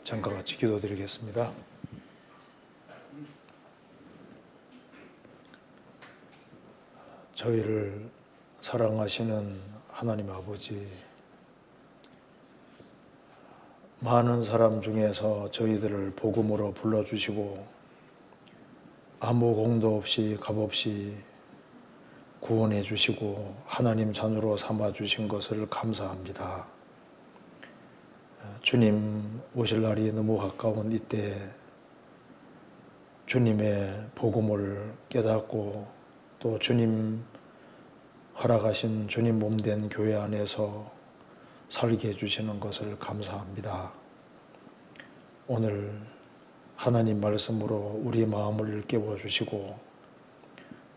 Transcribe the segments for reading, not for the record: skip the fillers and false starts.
잠깐 같이 기도드리겠습니다. 저희를 사랑하시는 하나님 아버지, 많은 사람 중에서 저희들을 복음으로 불러주시고 아무 공도 없이 값없이 구원해 주시고 하나님 자녀로 삼아 주신 것을 감사합니다. 주님 오실 날이 너무 가까운 이때 주님의 복음을 깨닫고 또 주님 허락하신 주님 몸된 교회 안에서 살게 해주시는 것을 감사합니다. 오늘 하나님 말씀으로 우리 마음을 일깨워 주시고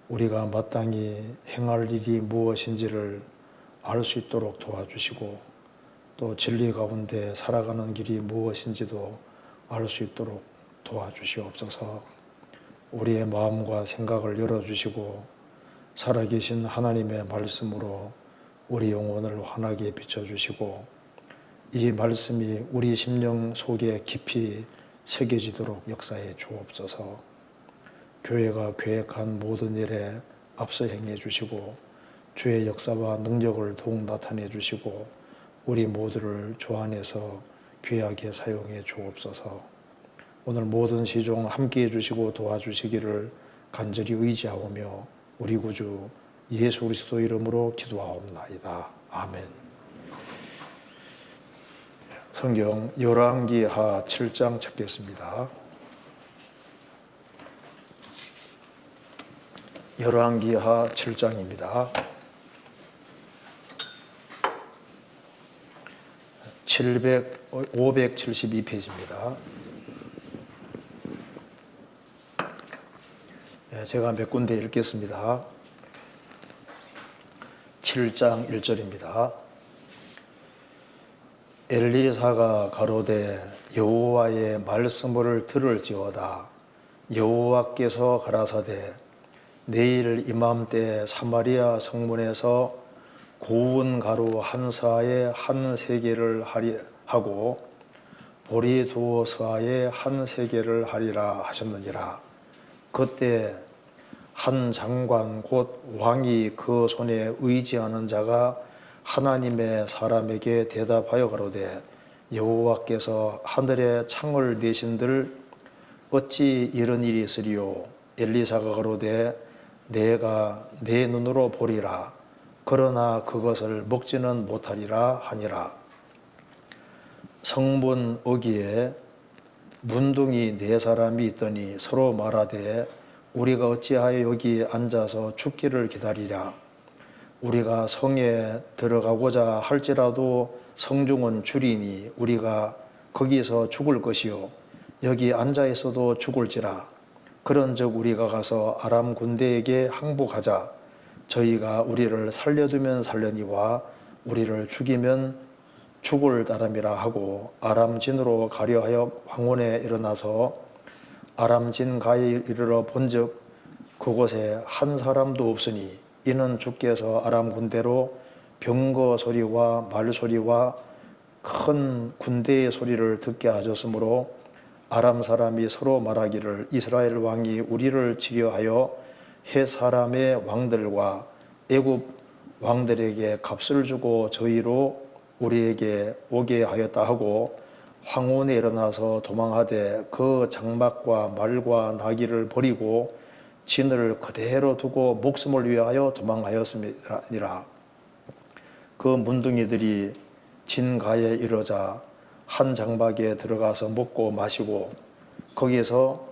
우리가 마땅히 행할 일이 무엇인지를 알 수 있도록 도와주시고 또 진리 가운데 살아가는 길이 무엇인지도 알 수 있도록 도와주시옵소서. 우리의 마음과 생각을 열어주시고 살아계신 하나님의 말씀으로 우리 영혼을 환하게 비춰주시고 이 말씀이 우리 심령 속에 깊이 새겨지도록 역사해 주옵소서. 교회가 계획한 모든 일에 앞서 행해 주시고 주의 역사와 능력을 더욱 나타내 주시고 우리 모두를 주 안에서 귀하게 사용해 주옵소서. 오늘 모든 시종 함께해 주시고 도와주시기를 간절히 의지하오며 우리 구주 예수 그리스도 이름으로 기도하옵나이다. 아멘. 성경 열왕기하 7장 찾겠습니다. 열왕기하 7장입니다. 572페이지입니다. 제가 몇 군데 읽겠습니다. 7장 1절입니다. 엘리사가 가로되 여호와의 말씀을 들을지어다. 여호와께서 가라사대 내일 이맘때 사마리아 성문에서 고운 가루 한 서아에 한 세겔을 하고 보리 두 서아에 한 세겔을 하리라 하셨느니라. 그때 한 장관 곧 왕이 그 손에 의지하는 자가 하나님의 사람에게 대답하여 가로되 여호와께서 하늘에 창을 내신들 어찌 이런 일이 있으리요. 엘리사가 가로되 내가 내 눈으로 보리라. 그러나 그것을 먹지는 못하리라 하니라. 성문 어귀에 문둥이 네 사람이 있더니 서로 말하되 우리가 어찌하여 여기 앉아서 죽기를 기다리랴. 우리가 성에 들어가고자 할지라도 성중은 줄이니 우리가 거기서 죽을 것이요 여기 앉아 있어도 죽을지라. 그런즉 우리가 가서 아람 군대에게 항복하자. 저희가 우리를 살려두면 살려니와 우리를 죽이면 죽을 따름이라 하고 아람진으로 가려 하여 황혼에 일어나서 아람진 가에 이르러 본즉 그곳에 한 사람도 없으니 이는 주께서 아람 군대로 병거 소리와 말 소리와 큰 군대의 소리를 듣게 하셨으므로 아람 사람이 서로 말하기를 이스라엘 왕이 우리를 치려 하여 헷 사람의 왕들과 애굽 왕들에게 값을 주고 저희로 우리에게 오게 하였다 하고 황혼에 일어나서 도망하되 그 장막과 말과 나귀를 버리고 진을 그대로 두고 목숨을 위하여 도망하였음이니라. 그 문둥이들이 진가에 이르자 한 장막에 들어가서 먹고 마시고 거기에서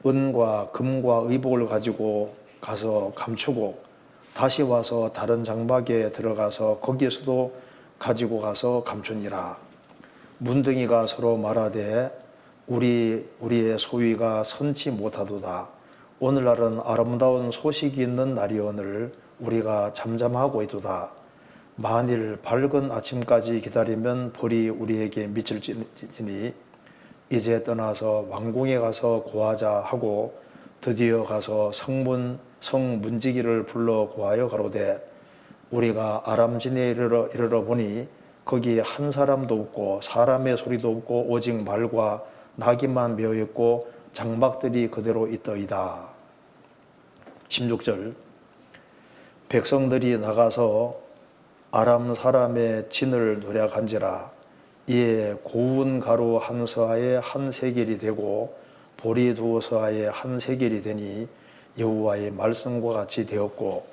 은과 금과 의복을 가지고 가서 감추고 다시 와서 다른 장막에 들어가서 거기에서도 가지고 가서 감추니라. 문둥이가 서로 말하되 우리의 소위가 선치 못하도다. 오늘날은 아름다운 소식이 있는 날이오늘 우리가 잠잠하고 있도다. 만일 밝은 아침까지 기다리면 벌이 우리에게 미칠지니 이제 떠나서 왕궁에 가서 고하자 하고 드디어 가서 성문지기를 불러 고하여 가로되 우리가 아람진에 이르러 보니 거기에 한 사람도 없고 사람의 소리도 없고 오직 말과 나귀만 메어 있고 장막들이 그대로 있더이다. 16절 백성들이 나가서 아람 사람의 진을 노략한지라 이에 고운 가루 한 서아에 한 세겔이 되고 보리 두 서아에 한 세겔이 되니 여호와의 말씀과 같이 되었고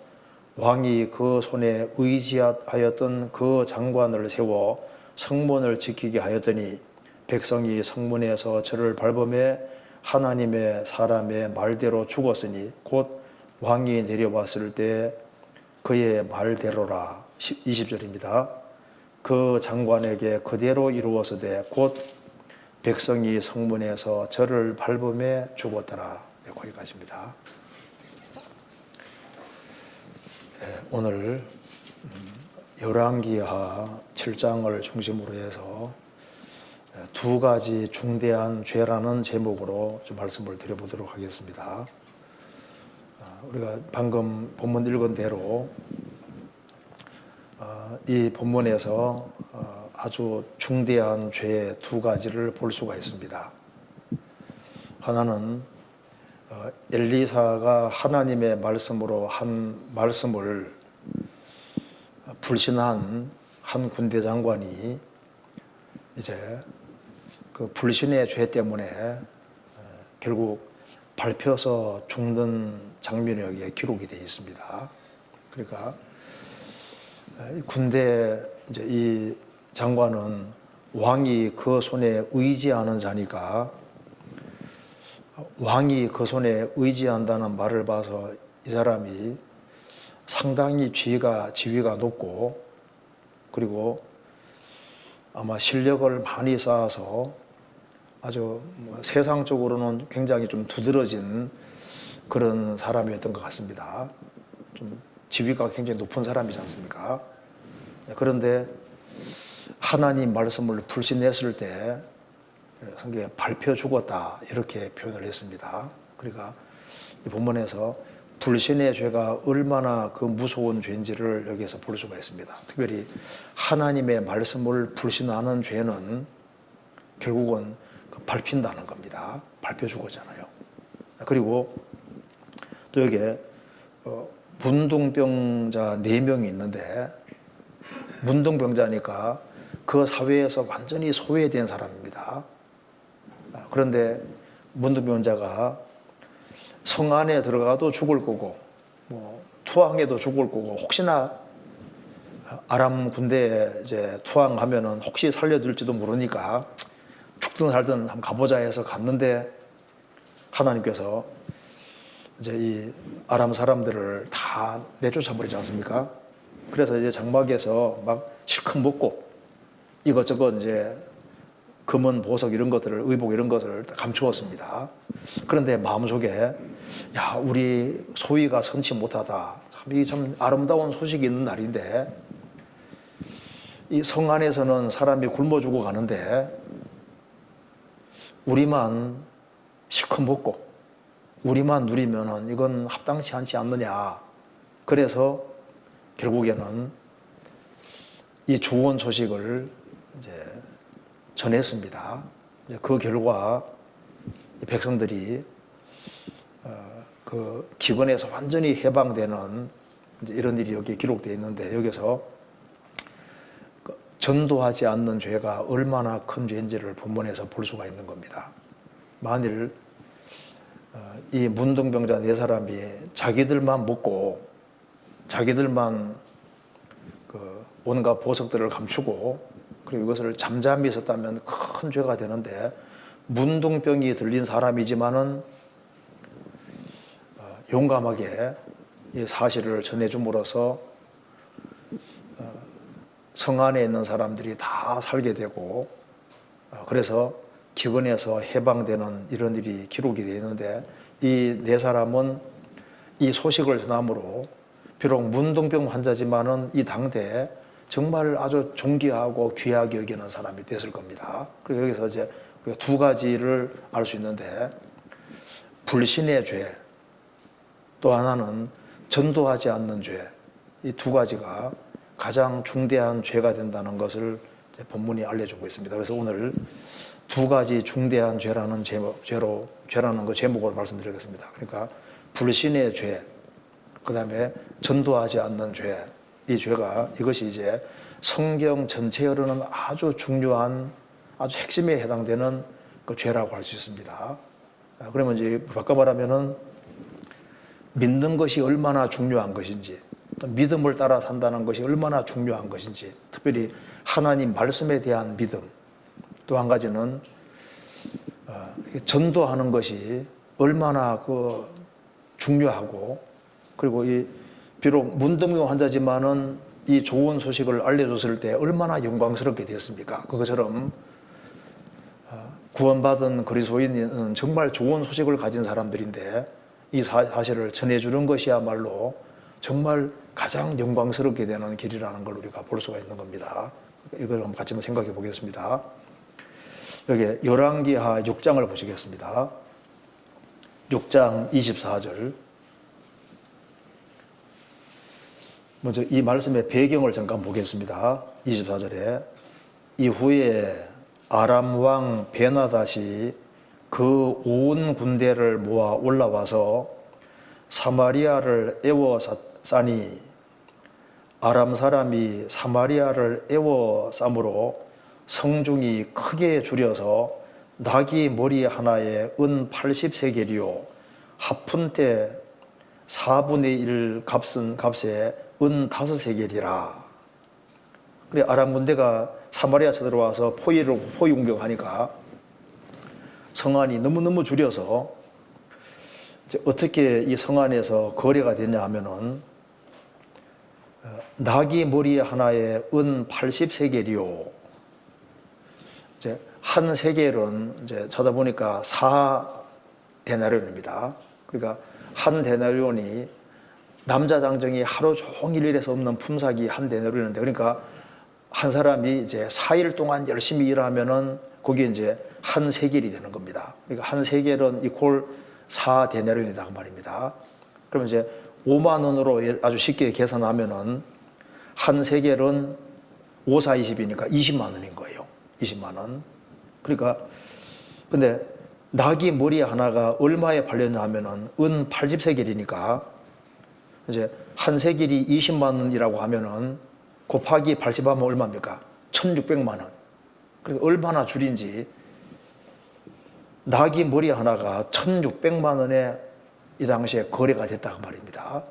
왕이 그 손에 의지하였던 그 장관을 세워 성문을 지키게 하였더니 백성이 성문에서 저를 밟음에 하나님의 사람의 말대로 죽었으니 곧 왕이 내려왔을 때 그의 말대로라. 20절입니다. 그 장관에게 그대로 이루어서되 곧 백성이 성문에서 저를 밟음에 죽었더라. 네, 거기까지입니다. 오늘 열왕기하 7장을 중심으로 해서 두 가지 중대한 죄라는 제목으로 좀 말씀을 드려보도록 하겠습니다. 우리가 방금 본문 읽은 대로 이 본문에서 아주 중대한 죄 두 가지를 볼 수가 있습니다. 하나는 엘리사가 하나님의 말씀으로 한 말씀을 불신한 한 군대 장관이 이제 그 불신의 죄 때문에 결국 밟혀서 죽는 장면이 여기에 기록이 되어 있습니다. 그러니까 군대 이제 이 장관은 왕이 그 손에 의지하는 자니까 왕이 그 손에 의지한다는 말을 봐서 이 사람이 상당히 지위가 높고 그리고 아마 실력을 많이 쌓아서 아주 세상적으로는 굉장히 좀 두드러진 그런 사람이었던 것 같습니다. 좀 지위가 굉장히 높은 사람이지 않습니까? 그런데 하나님 말씀을 불신했을 때 성경에 밟혀 죽었다 이렇게 표현을 했습니다. 그러니까 이 본문에서 불신의 죄가 얼마나 그 무서운 죄인지를 여기에서 볼 수가 있습니다. 특별히 하나님의 말씀을 불신하는 죄는 결국은 밟힌다는 겁니다. 밟혀 죽었잖아요. 그리고 또 여기에 문둥병자 4명이 있는데 문둥병자니까 그 사회에서 완전히 소외된 사람입니다. 그런데 문둥병자가 성 안에 들어가도 죽을 거고 투항해도 죽을 거고 혹시나 아람 군대에 이제 투항하면은 혹시 살려줄지도 모르니까 죽든 살든 한번 가보자 해서 갔는데 하나님께서 이제 이 아람 사람들을 다 내쫓아 버리지 않습니까? 그래서 이제 장막에서 막 실컷 먹고 이것저것 이제 금은 보석 이런 것들을 의복 이런 것을 감추었습니다. 그런데 마음속에 야 우리 소위가 선치 못하다. 이게 참 아름다운 소식이 있는 날인데 이 성 안에서는 사람이 굶어 죽어 가는데 우리만 실컷 먹고 우리만 누리면은 이건 합당치 않지 않느냐. 그래서 결국에는 이 좋은 소식을 이제 전했습니다. 그 결과 백성들이 그 기근에서 완전히 해방되는 이런 일이 여기 기록되어 있는데 여기서 전도하지 않는 죄가 얼마나 큰 죄인지를 본문에서 볼 수가 있는 겁니다. 만일 이 문둥병자 4사람이 자기들만 먹고 자기들만 그 온갖 보석들을 감추고 그리고 이것을 잠잠히 있었다면 큰 죄가 되는데 문둥병이 들린 사람이지만은 용감하게 이 사실을 전해줌으로써 성 안에 있는 사람들이 다 살게 되고 그래서 기근에서 해방되는 이런 일이 기록이 되어 있는데 이 4사람은 이 소식을 전함으로 비록 문둥병 환자지만은 이 당대에 정말 아주 존귀하고 귀하게 여기는 사람이 됐을 겁니다. 그리고 여기서 이제 우리가 2가지를 알 수 있는데 불신의 죄, 또 하나는 전도하지 않는 죄, 이 2가지가 가장 중대한 죄가 된다는 것을 본문이 알려주고 있습니다. 그래서 오늘 두 가지 중대한 죄라는 그 제목으로 말씀드리겠습니다. 그러니까 불신의 죄, 그 다음에 전도하지 않는 죄. 이 죄가 이것이 이제 성경 전체에 흐르는 아주 중요한 아주 핵심에 해당되는 그 죄라고 할 수 있습니다. 그러면 이제 바꿔 말하면은 믿는 것이 얼마나 중요한 것인지, 또 믿음을 따라 산다는 것이 얼마나 중요한 것인지, 특별히 하나님 말씀에 대한 믿음, 또 한 가지는 전도하는 것이 얼마나 그 중요하고, 그리고 이 비록 문둥병 환자지만은 이 좋은 소식을 알려줬을 때 얼마나 영광스럽게 되었습니까? 그것처럼 구원받은 그리스도인은 정말 좋은 소식을 가진 사람들인데 이 사실을 전해주는 것이야말로 정말 가장 영광스럽게 되는 길이라는 걸 우리가 볼 수가 있는 겁니다. 이걸 한번 같이 한번 생각해 보겠습니다. 여기 열왕기하 6장을 보시겠습니다. 6장 24절. 먼저 이 말씀의 배경을 잠깐 보겠습니다. 24절에 이후에 아람 왕 베나닷이 그 온 군대를 모아 올라와서 사마리아를 에워싸니 아람 사람이 사마리아를 에워싸므로 성중이 크게 줄여서 나귀 머리 하나에 은 80세겔이요 합푼때 4분의 1 값에 은 5세겔이라. 그래 아람 군대가 사마리아 쳐들어와서 포위 공격하니까 성안이 너무너무 줄여서 이제 어떻게 이 성안에서 거래가 되냐 하면은 나귀 머리 하나에 은 80세겔이요. 이제 한 세겔은 이제 찾아보니까 4데나리온입니다. 그러니까 한 데나리온이 남자 장정이 하루 종일 일해서 없는 품삯이 한 데나리온인데, 그러니까 한 사람이 이제 4일 동안 열심히 일하면은 그게 이제 한 세겔이 되는 겁니다. 그러니까 한 세겔은 이퀄 4데나리온이다 그 말입니다. 그러면 이제 5만 원으로 아주 쉽게 계산하면은 한 세겔은 5, 4, 20이니까 20만 원인 거예요. 20만 원. 그러니까 근데 나귀 머리 하나가 얼마에 팔렸냐 하면은 은 80세겔이니까 이제 한 세겔이 20만 원이라고 하면은 곱하기 80하면 얼마입니까? 1600만 원. 그러니까 얼마나 줄인지 나귀 머리 하나가 1600만 원에 이 당시에 거래가 됐다고 말입니다.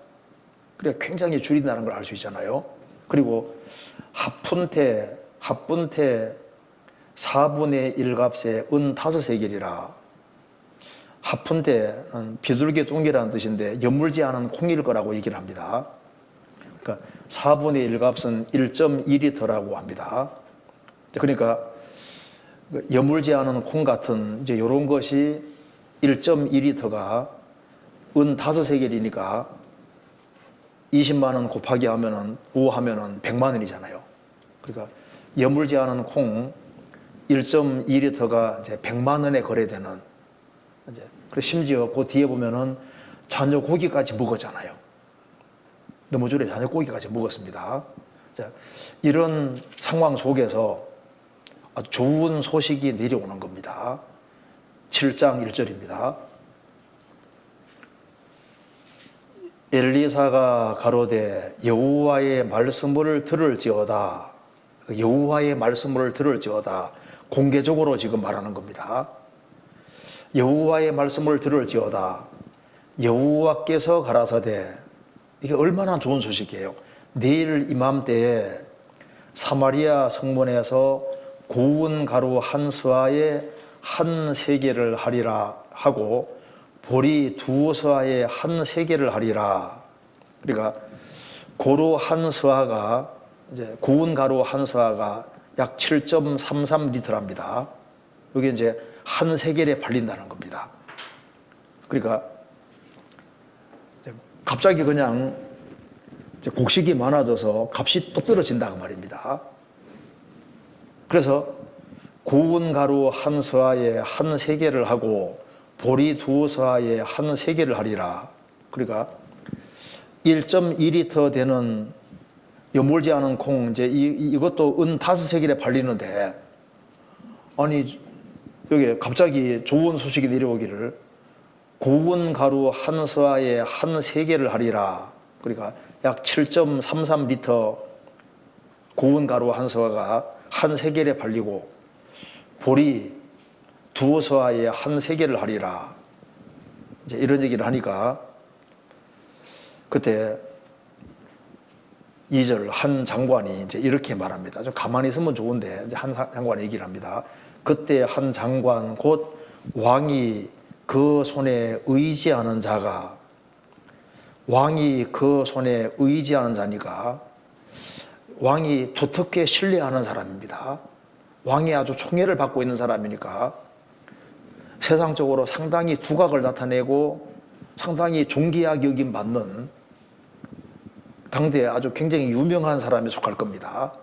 그러니까 굉장히 줄인다는 걸 알 수 있잖아요. 그리고 합푼테 4분의 1 값에 은 5세겔이라. 합푼테는 비둘기 똥이라는 뜻인데 여물지 않은 콩일 거라고 얘기를 합니다. 그러니까 4분의 1 값은 1.2리터라고 합니다. 그러니까 여물지 않은 콩 같은 이제 이런 것이 1.2리터가 은 5세겔이니까 20만 원 곱하기 하면은 5 하면은 100만 원이잖아요. 그러니까 여물지 않은 콩 1.2리터가 이제 100만 원에 거래되는, 이제 그리고 심지어 그 뒤에 보면은 자녀 고기까지 먹었잖아요. 너무줄에 자녀 고기까지 먹었습니다. 자, 이런 상황 속에서 아주 좋은 소식이 내려오는 겁니다. 7장 1절입니다. 엘리사가 가로되 여호와의 말씀을 들을지어다. 여호와의 말씀을 들을지어다. 공개적으로 지금 말하는 겁니다. 여호와의 말씀을 들을지어다. 여호와께서 가라사대. 이게 얼마나 좋은 소식이에요. 내일 이맘때에 사마리아 성문에서 고운 가루 한 스와에 한 세겔을 하리라 하고 보리 2스와에 한 세겔을 하리라. 그러니까 고루 한 스와가 이제 고운 가루 한 스와가 약 7.33리터랍니다. 여기 이제 한 세겔에 팔린다는 겁니다. 그러니까 갑자기 그냥 곡식이 많아져서 값이 뚝 떨어진다고 말입니다. 그래서 고운 가루 한 스와에 한 세겔을 하고 보리 2스와에 한 세겔을 하리라. 그러니까 1.2리터 되는 여물지 않은 콩, 이제 이것도 은 5세겔에 팔리는데, 아니, 여기 갑자기 좋은 소식이 내려오기를, 고운 가루 한 서아에 한 세겔을 하리라. 그러니까 약 7.33리터 고운 가루 한 서아가 한 세겔에 팔리고, 보리 두 서아에 한 세겔을 하리라. 이제 이런 얘기를 하니까, 그때 2절 한 장관이 이제 이렇게 말합니다. 좀 가만히 있으면 좋은데, 이제 한 장관이 얘기를 합니다. 그때 한 장관 곧 왕이 그 손에 의지하는 자가, 왕이 그 손에 의지하는 자니까 왕이 두텁게 신뢰하는 사람입니다. 왕이 아주 총애를 받고 있는 사람이니까 세상적으로 상당히 두각을 나타내고 상당히 존귀하게 여김받는 당대에 아주 굉장히 유명한 사람에 속할 겁니다.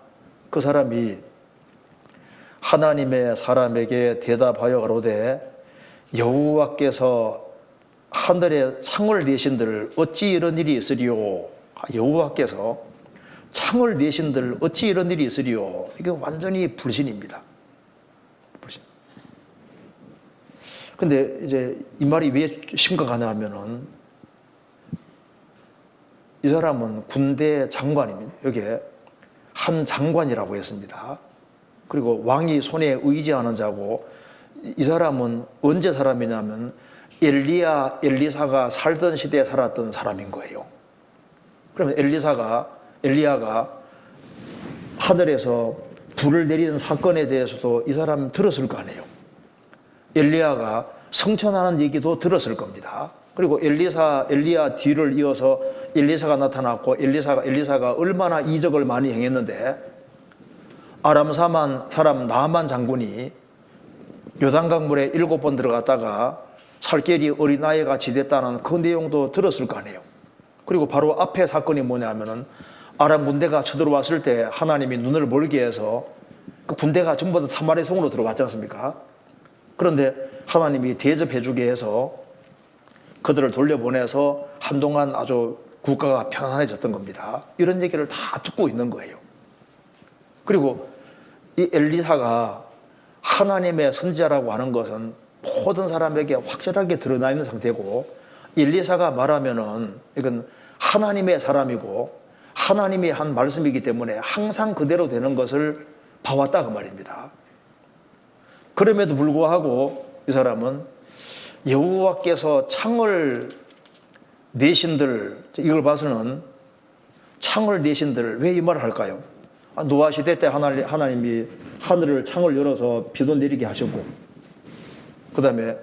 그 사람이 하나님의 사람에게 대답하여 가로되 여호와께서 하늘에 창을 내신들 어찌 이런 일이 있으리요. 여호와께서 창을 내신들 어찌 이런 일이 있으리요. 이게 완전히 불신입니다. 불신. 근데 이제 이 말이 왜 심각하냐 하면은 이 사람은 군대 장관입니다. 여기에 한 장관이라고 했습니다. 그리고 왕이 손에 의지하는 자고, 이 사람은 언제 사람이냐면 엘리사가 살던 시대에 살았던 사람인 거예요. 그러면 엘리야가 하늘에서 불을 내리는 사건에 대해서도 이 사람은 들었을 거 아니에요. 엘리야가 성천하는 얘기도 들었을 겁니다. 그리고 엘리야 뒤를 이어서 엘리사가 나타났고, 엘리사가 얼마나 이적을 많이 행했는데, 아람 사람 나만 장군이 요단강물에 7번 들어갔다가 살결이 어린아이 같이 됐다는 그 내용도 들었을 거 아니에요. 그리고 바로 앞에 사건이 뭐냐면은 아람 군대가 쳐들어왔을 때 하나님이 눈을 멀게 해서 그 군대가 전부 다 사마리아 성으로 들어왔지 않습니까? 그런데 하나님이 대접해 주게 해서 그들을 돌려보내서 한동안 아주 국가가 편안해졌던 겁니다. 이런 얘기를 다 듣고 있는 거예요. 그리고 이 엘리사가 하나님의 선지자라고 하는 것은 모든 사람에게 확실하게 드러나 있는 상태고, 엘리사가 말하면은 이건 하나님의 사람이고 하나님이 한 말씀이기 때문에 항상 그대로 되는 것을 봐왔다 그 말입니다. 그럼에도 불구하고 이 사람은 여호와께서 창을 내신들, 이걸 봐서는 창을 내신들, 왜 이 말을 할까요? 노아 시대 때 하나님이 하늘을 창을 열어서 비도 내리게 하셨고, 그 다음에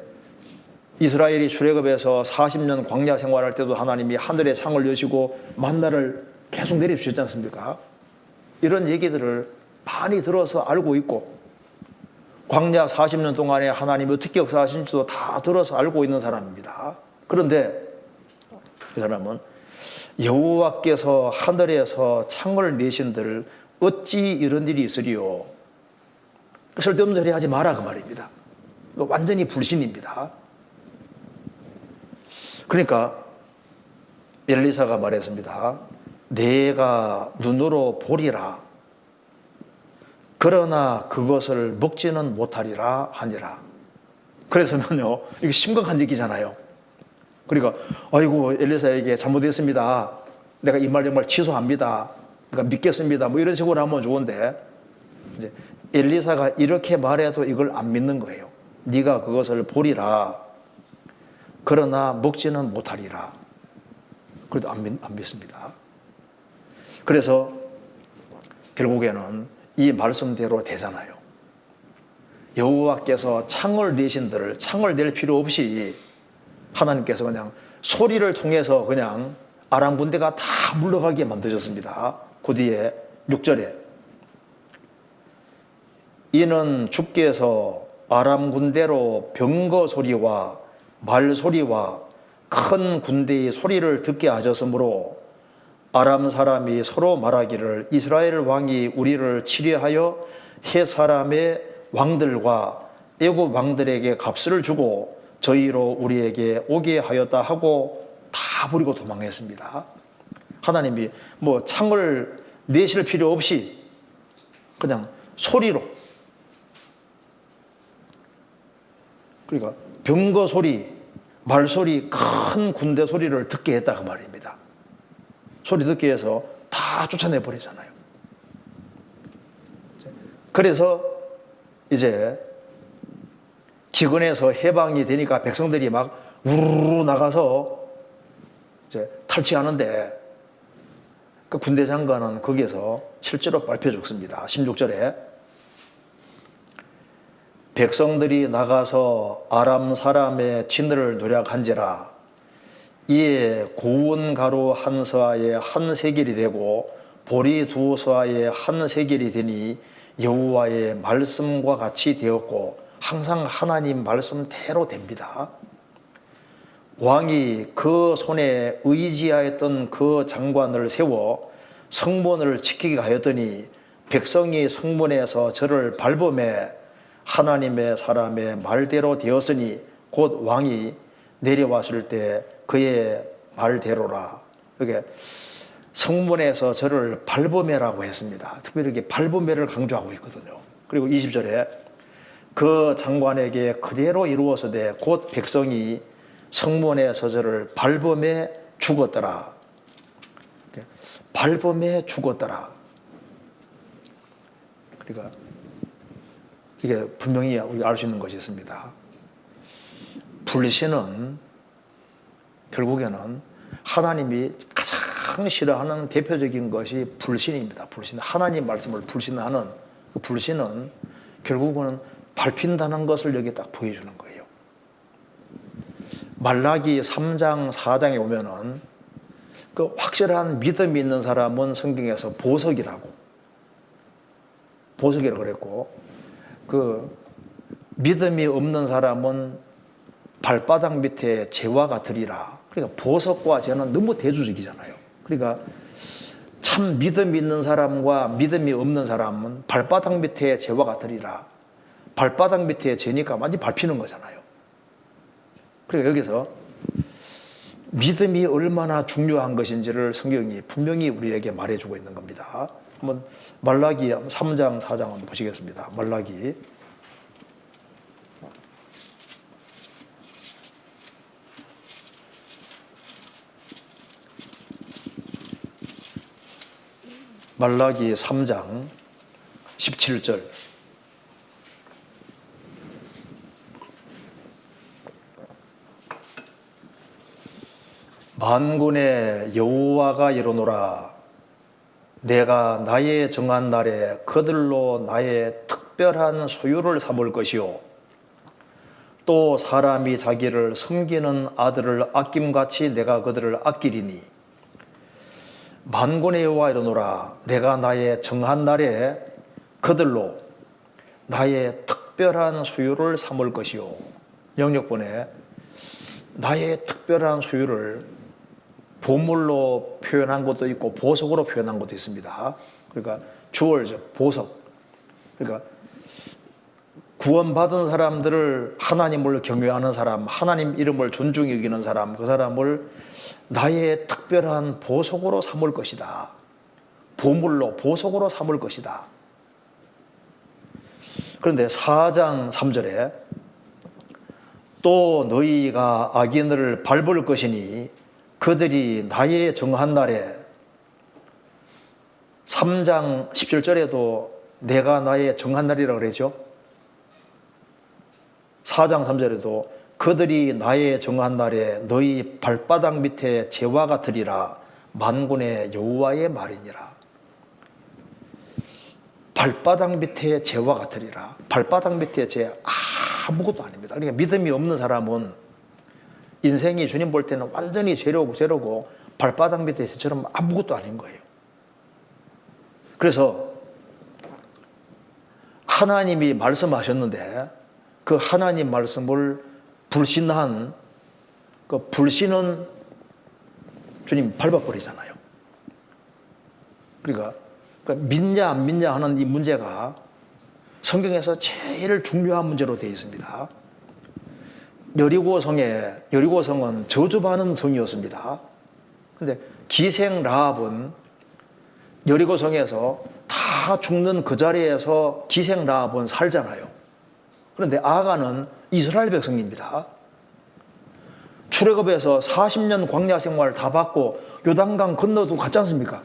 이스라엘이 출애굽해서 40년 광야 생활할 때도 하나님이 하늘에 창을 여시고 만나를 계속 내려주셨지 않습니까? 이런 얘기들을 많이 들어서 알고 있고, 광야 40년 동안에 하나님이 어떻게 역사하신지도 다 들어서 알고 있는 사람입니다. 그런데 이 사람은 여호와께서 하늘에서 창을 내신들 어찌 이런 일이 있으리요. 쓸데없는 소리 하지 마라 그 말입니다. 완전히 불신입니다. 그러니까 엘리사가 말했습니다. 내가 눈으로 보리라. 그러나 그것을 먹지는 못하리라 하니라. 그래서면요, 이게 심각한 얘기잖아요. 그러니까 아이고 엘리사에게 잘못했습니다. 내가 이 말 정말 취소합니다. 그러니까 믿겠습니다. 뭐 이런 식으로 하면 좋은데, 이제 엘리사가 이렇게 말해도 이걸 안 믿는 거예요. 네가 그것을 보리라. 그러나 먹지는 못하리라. 그래도 안 믿습니다. 그래서 결국에는 이 말씀대로 되잖아요. 여호와께서 창을 내신들, 창을 낼 필요 없이 하나님께서 그냥 소리를 통해서 그냥 아람 군대가 다 물러가게 만드셨습니다. 그 뒤에 6절에 이는 주께서 아람 군대로 병거 소리와 말 소리와 큰 군대의 소리를 듣게 하셨으므로 아람 사람이 서로 말하기를 이스라엘 왕이 우리를 치려하여 헷 사람의 왕들과 애굽 왕들에게 값을 주고 저희로 우리에게 오게 하였다 하고 다 버리고 도망했습니다. 하나님이 뭐 창을 내실 필요 없이 그냥 소리로, 그러니까 병거 소리, 말소리, 큰 군대 소리를 듣게 했다 그 말입니다. 소리 듣게 해서 다 쫓아내 버리잖아요. 그래서 이제 기근에서 해방이 되니까 백성들이 막 우르르 나가서 이제 탈취하는데 그 군대 장관은 거기에서 실제로 발표 죽습니다. 16절에 백성들이 나가서 아람 사람의 진을 노략한지라 이에 고운 가루 한 서아에 한 세겔이 되고 보리 두 서아에 한 세겔이 되니 여호와의 말씀과 같이 되었고 항상 하나님 말씀대로 됩니다. 왕이 그 손에 의지하였던 그 장관을 세워 성문을 지키게 하였더니 백성이 성문에서 저를 밟음에 하나님의 사람의 말대로 되었으니 곧 왕이 내려왔을 때 그의 말대로라. 이게 성문에서 저를 밟음에라고 했습니다. 특별히 이렇게 밟음에를 강조하고 있거든요. 그리고 20절에 그 장관에게 그대로 이루어서되 곧 백성이 성문에서 저를 밟음에 죽었더라. 밟음에 죽었더라. 그러니까 이게 분명히 우리가 알 수 있는 것이 있습니다. 불신은 결국에는 하나님이 가장 싫어하는 대표적인 것이 불신입니다. 불신. 하나님 말씀을 불신하는 그 불신은 결국은 밟힌다는 것을 여기 딱 보여주는 거예요. 말라기 3장 4장에 오면은 그 확실한 믿음이 있는 사람은 성경에서 보석이라고 그랬고, 그 믿음이 없는 사람은 발바닥 밑에 재와 같으리라. 그러니까 보석과 재는 너무 대조적이잖아요. 그러니까 참 믿음이 있는 사람과 믿음이 없는 사람은 발바닥 밑에 재와 같으리라. 발바닥 밑에 재니까 완전히 밟히는 거잖아요. 그러니까 여기서 믿음이 얼마나 중요한 것인지를 성경이 분명히 우리에게 말해주고 있는 겁니다. 한번 말라기 3장 4장 한번 보시겠습니다. 말라기 말라기 3장 17절. 만군의 여호와가 이르노라. 내가 나의 정한 날에 그들로 나의 특별한 소유를 삼을 것이요 또 사람이 자기를 섬기는 아들을 아낌같이 내가 그들을 아끼리니 만군의 여호와 이르노라. 내가 나의 정한 날에 그들로 나의 특별한 소유를 삼을 것이요. 영역본에 나의 특별한 소유를 보물로 표현한 것도 있고 보석으로 표현한 것도 있습니다. 그러니까 주얼즈, 보석. 그러니까 구원받은 사람들을 하나님을 경외하는 사람, 하나님 이름을 존중히 여기는 사람, 그 사람을 나의 특별한 보석으로 삼을 것이다. 보물로, 보석으로 삼을 것이다. 그런데 4장 3절에 또 너희가 악인을 밟을 것이니 그들이 나의 정한 날에 3장 17절에도 내가 나의 정한 날이라고 그러죠. 4장 3절에도 그들이 나의 정한 날에 너희 발바닥 밑에 재와 같으리라. 만군의 여호와의 말이니라. 발바닥 밑에 재와 같으리라. 발바닥 밑에 재 아무것도 아닙니다. 그러니까 믿음이 없는 사람은 인생이 주님 볼 때는 완전히 제로고 발바닥 밑에 재처럼 아무것도 아닌 거예요. 그래서 하나님이 말씀하셨는데 그 하나님 말씀을 불신한 그 불신은 주님 밟아버리잖아요. 그러니까 믿냐 안 믿냐 하는 이 문제가 성경에서 제일 중요한 문제로 되어 있습니다. 여리고성은 저주받은 성이었습니다. 근데 기생 라합은 여리고성에서 다 죽는 그 자리에서 기생 라합은 살잖아요. 그런데 아간은 이스라엘 백성입니다. 출애굽에서 40년 광야 생활 다 받고 요단강 건너도 갔지 않습니까?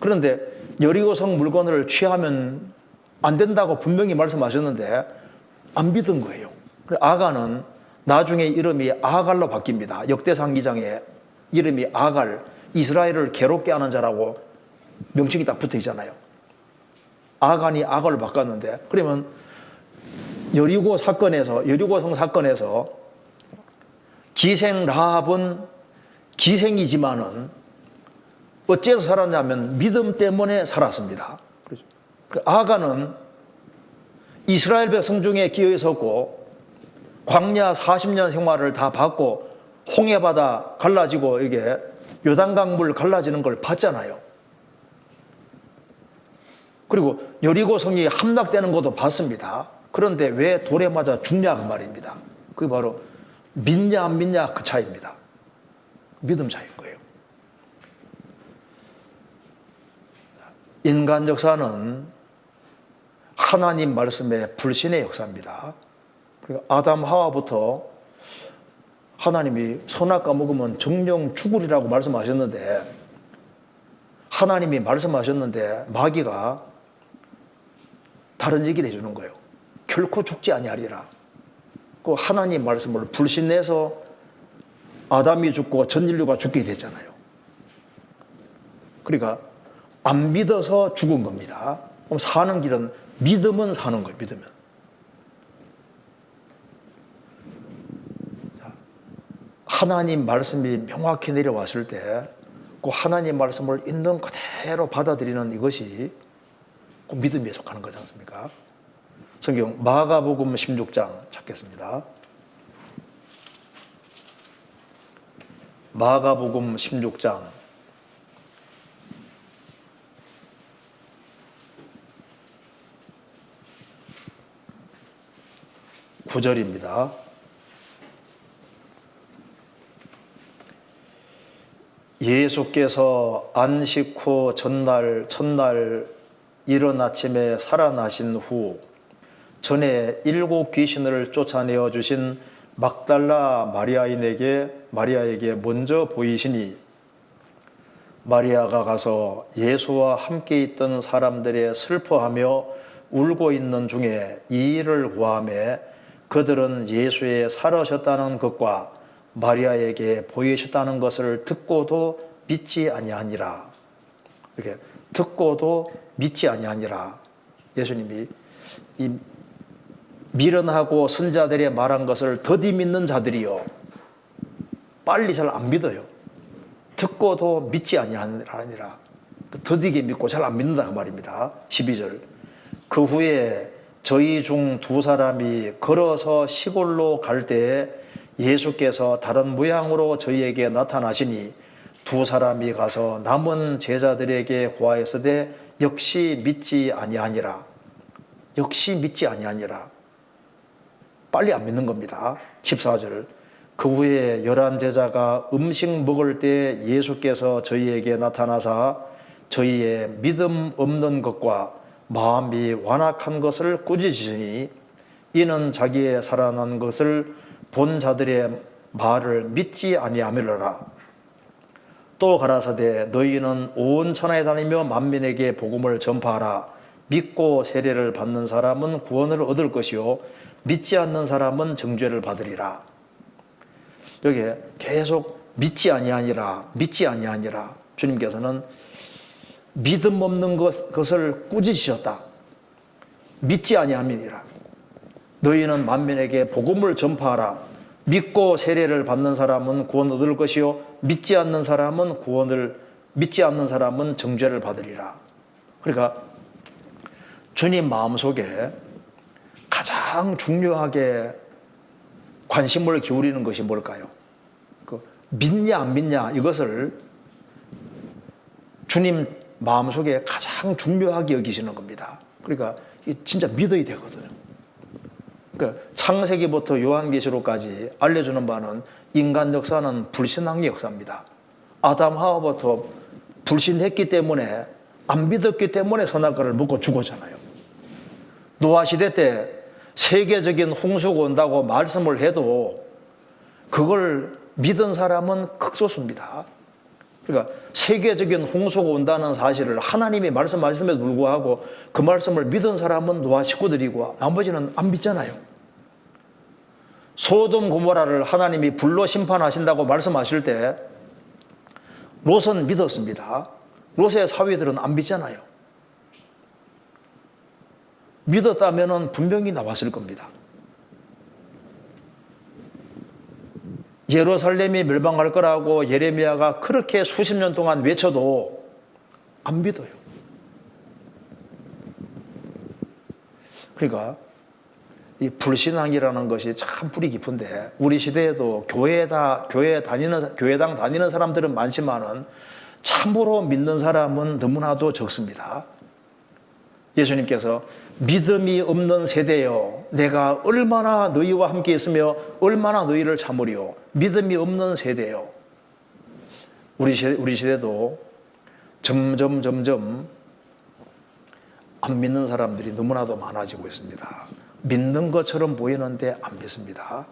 그런데 여리고성 물건을 취하면 안 된다고 분명히 말씀하셨는데 안 믿은 거예요. 아간은 나중에 이름이 아갈로 바뀝니다. 역대상 2장에 이름이 아갈, 이스라엘을 괴롭게 하는 자라고 명칭이 딱 붙어 있잖아요. 아간이 아갈로 바꿨는데, 그러면 여리고성 사건에서 기생 라합은 기생이지만은 어째서 살았냐면 믿음 때문에 살았습니다. 아간은 이스라엘 백성 중에 끼어 있었고 광야 40년 생활을 다 받고 홍해바다 갈라지고 이게 요단강 물 갈라지는 걸 봤잖아요. 그리고 여리고성이 함락되는 것도 봤습니다. 그런데 왜 돌에 맞아 죽냐 그 말입니다. 그게 바로 믿냐 안 믿냐 그 차이입니다. 믿음 차이인 거예요. 인간 역사는 하나님 말씀의 불신의 역사입니다. 그리고 아담 하와부터 하나님이 선악과 먹으면 정령 죽으리라고 말씀하셨는데, 하나님이 말씀하셨는데 마귀가 다른 얘기를 해주는 거예요. 결코 죽지 아니하리라. 그 하나님 말씀을 불신해서 아담이 죽고 전 인류가 죽게 됐잖아요. 그러니까 안 믿어서 죽은 겁니다. 그럼 사는 길은 믿으면 사는 거예요. 믿으면. 하나님 말씀이 명확히 내려왔을 때 그 하나님 말씀을 있는 그대로 받아들이는 이것이 그 믿음에 속하는 거지 않습니까? 성경 마가복음 16장 찾겠습니다. 마가복음 16장 9절입니다. 예수께서 안식 후 첫날 이른 아침에 살아나신 후 전에 7 귀신을 쫓아내어 주신 막달라 마리아에게 먼저 보이시니, 마리아가 가서 예수와 함께 있던 사람들의 슬퍼하며 울고 있는 중에 이 일을 고하매 그들은 예수의 살아셨다는 것과 마리아에게 보이셨다는 것을 듣고도 믿지 아니하니라. 이렇게 듣고도 믿지 아니하니라. 예수님이 이 미련하고 선자들의 말한 것을 더디 믿는 자들이요, 빨리 잘 안 믿어요. 듣고도 믿지 아니하니라. 더디게 믿고 잘 안 믿는다 그 말입니다. 12절. 그 후에 저희 중 2 사람이 걸어서 시골로 갈 때에 예수께서 다른 모양으로 저희에게 나타나시니 2 사람이 가서 남은 제자들에게 고하였으되 역시 믿지 아니하니라. 역시 믿지 아니하니라. 빨리 안 믿는 겁니다. 14절. 그 후에 11 제자가 음식 먹을 때 예수께서 저희에게 나타나사 저희의 믿음 없는 것과 마음이 완악한 것을 꾸짖으시니, 이는 자기의 살아난 것을 본 자들의 말을 믿지 아니하밀어라. 또 가라사대 너희는 온 천하에 다니며 만민에게 복음을 전파하라. 믿고 세례를 받는 사람은 구원을 얻을 것이요 믿지 않는 사람은 정죄를 받으리라. 여기에 계속 믿지 아니하니라, 믿지 아니하니라. 주님께서는 믿음 없는 것을 꾸짖으셨다. 믿지 아니함이니라. 너희는 만민에게 복음을 전파하라. 믿고 세례를 받는 사람은 구원 얻을 것이요 믿지 않는 사람은 정죄를 받으리라. 그러니까 주님 마음속에 가장 중요하게 관심을 기울이는 것이 뭘까요? 믿냐 안 믿냐, 이것을 주님 마음속에 가장 중요하게 여기시는 겁니다. 그러니까 진짜 믿어야 되거든요. 그러니까 창세기부터 요한계시록까지 알려주는 바는 인간 역사는 불신앙의 역사입니다. 아담 하와부터 불신했기 때문에, 안 믿었기 때문에 선악과를 먹고 죽었잖아요. 노아시대 때 세계적인 홍수가 온다고 말씀을 해도 그걸 믿은 사람은 극소수입니다. 그러니까 세계적인 홍수가 온다는 사실을 하나님이 말씀하셨음에도 불구하고 그 말씀을 믿은 사람은 노아 식구들이고 나머지는 안 믿잖아요. 소돔 고모라를 하나님이 불로 심판하신다고 말씀하실 때 롯은 믿었습니다. 롯의 사위들은 안 믿잖아요. 믿었다면 분명히 나왔을 겁니다. 예루살렘이 멸망할 거라고 예레미야가 그렇게 수십 년 동안 외쳐도 안 믿어요. 그러니까 이 불신앙이라는 것이 참 뿌리 깊은데, 우리 시대에도 교회당 다니는 사람들은 많지만은 참으로 믿는 사람은 너무나도 적습니다. 예수님께서 믿음이 없는 세대여, 내가 얼마나 너희와 함께 있으며 얼마나 너희를 참으리요. 믿음이 없는 세대여. 우리 시대도 점점 안 믿는 사람들이 너무나도 많아지고 있습니다. 믿는 것처럼 보이는데 안 믿습니다.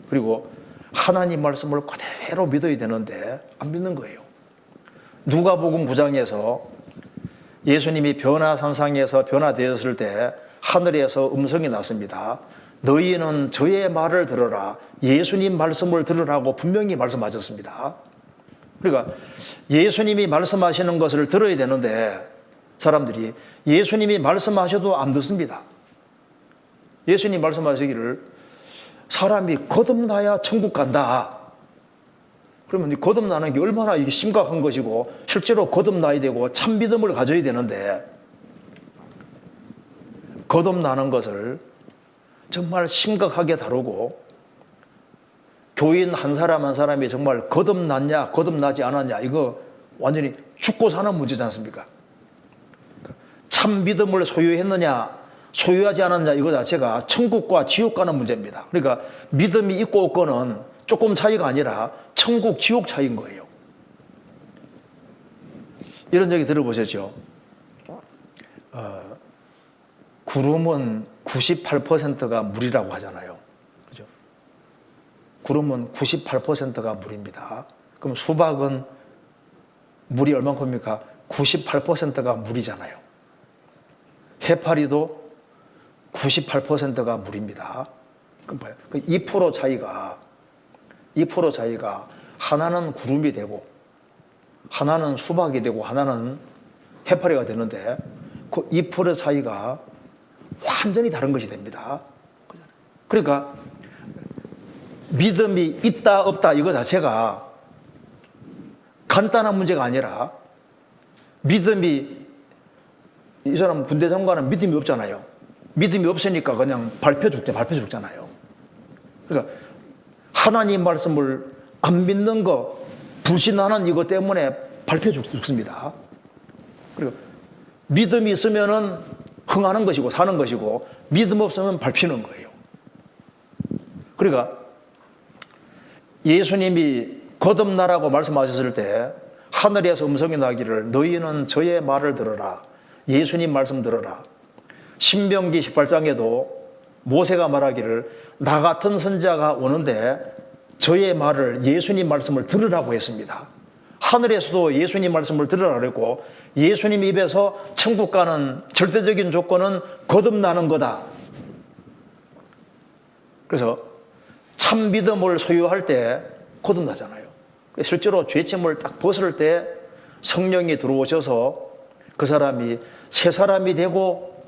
그리고 하나님 말씀을 그대로 믿어야 되는데 안 믿는 거예요. 누가복음 9장에서 예수님이 변화산상에서 변화되었을 때 하늘에서 음성이 났습니다. 너희는 저의 말을 들어라. 예수님 말씀을 들으라고 분명히 말씀하셨습니다. 그러니까 예수님이 말씀하시는 것을 들어야 되는데 사람들이 예수님이 말씀하셔도 안 듣습니다. 예수님 말씀하시기를 사람이 거듭나야 천국 간다. 그러면 거듭나는 게 얼마나 이게 심각한 것이고 실제로 거듭나야 되고 참 믿음을 가져야 되는데 거듭나는 것을 정말 심각하게 다루고 교인 한 사람 한 사람이 정말 거듭났냐 거듭나지 않았냐 이거 완전히 죽고 사는 문제지 않습니까? 참 믿음을 소유했느냐 소유하지 않았느냐 이거 자체가 천국과 지옥 가는 문제입니다. 그러니까 믿음이 있고 없고는 조금 차이가 아니라 천국 지옥 차이인 거예요. 이런 얘기 들어보셨죠? 구름은 98%가 물이라고 하잖아요. 그죠? 구름은 98%가 물입니다. 그럼 수박은 물이 얼만큼입니까? 98%가 물이잖아요. 해파리도 98%가 물입니다. 그럼 봐요. 2% 차이가 하나는 구름이 되고 하나는 수박이 되고 하나는 해파리가 되는데 그 2% 차이가 완전히 다른 것이 됩니다. 그러니까 믿음이 있다 없다 이거 자체가 간단한 문제가 아니라 믿음이 이 사람 군대 장관은 믿음이 없잖아요. 믿음이 없으니까 그냥 밟혀 죽잖아요. 그러니까 하나님 말씀을 안 믿는 거 불신하는 이것 때문에 밟혀 죽습니다. 그리고 믿음이 있으면은 흥하는 것이고 사는 것이고 믿음 없으면 밟히는 거예요. 그러니까 예수님이 거듭나라고 말씀하셨을 때 하늘에서 음성이 나기를 너희는 저의 말을 들어라. 예수님 말씀 들어라. 신명기 18장에도 모세가 말하기를 나 같은 선지자가 오는데 저의 말을 예수님 말씀을 들으라고 했습니다. 하늘에서도 예수님 말씀을 들으라고 그랬고 예수님 입에서 천국 가는 절대적인 조건은 거듭나는 거다. 그래서 참 믿음을 소유할 때 거듭나잖아요. 실제로 죄짐을 딱 벗을 때 성령이 들어오셔서 그 사람이 새 사람이 되고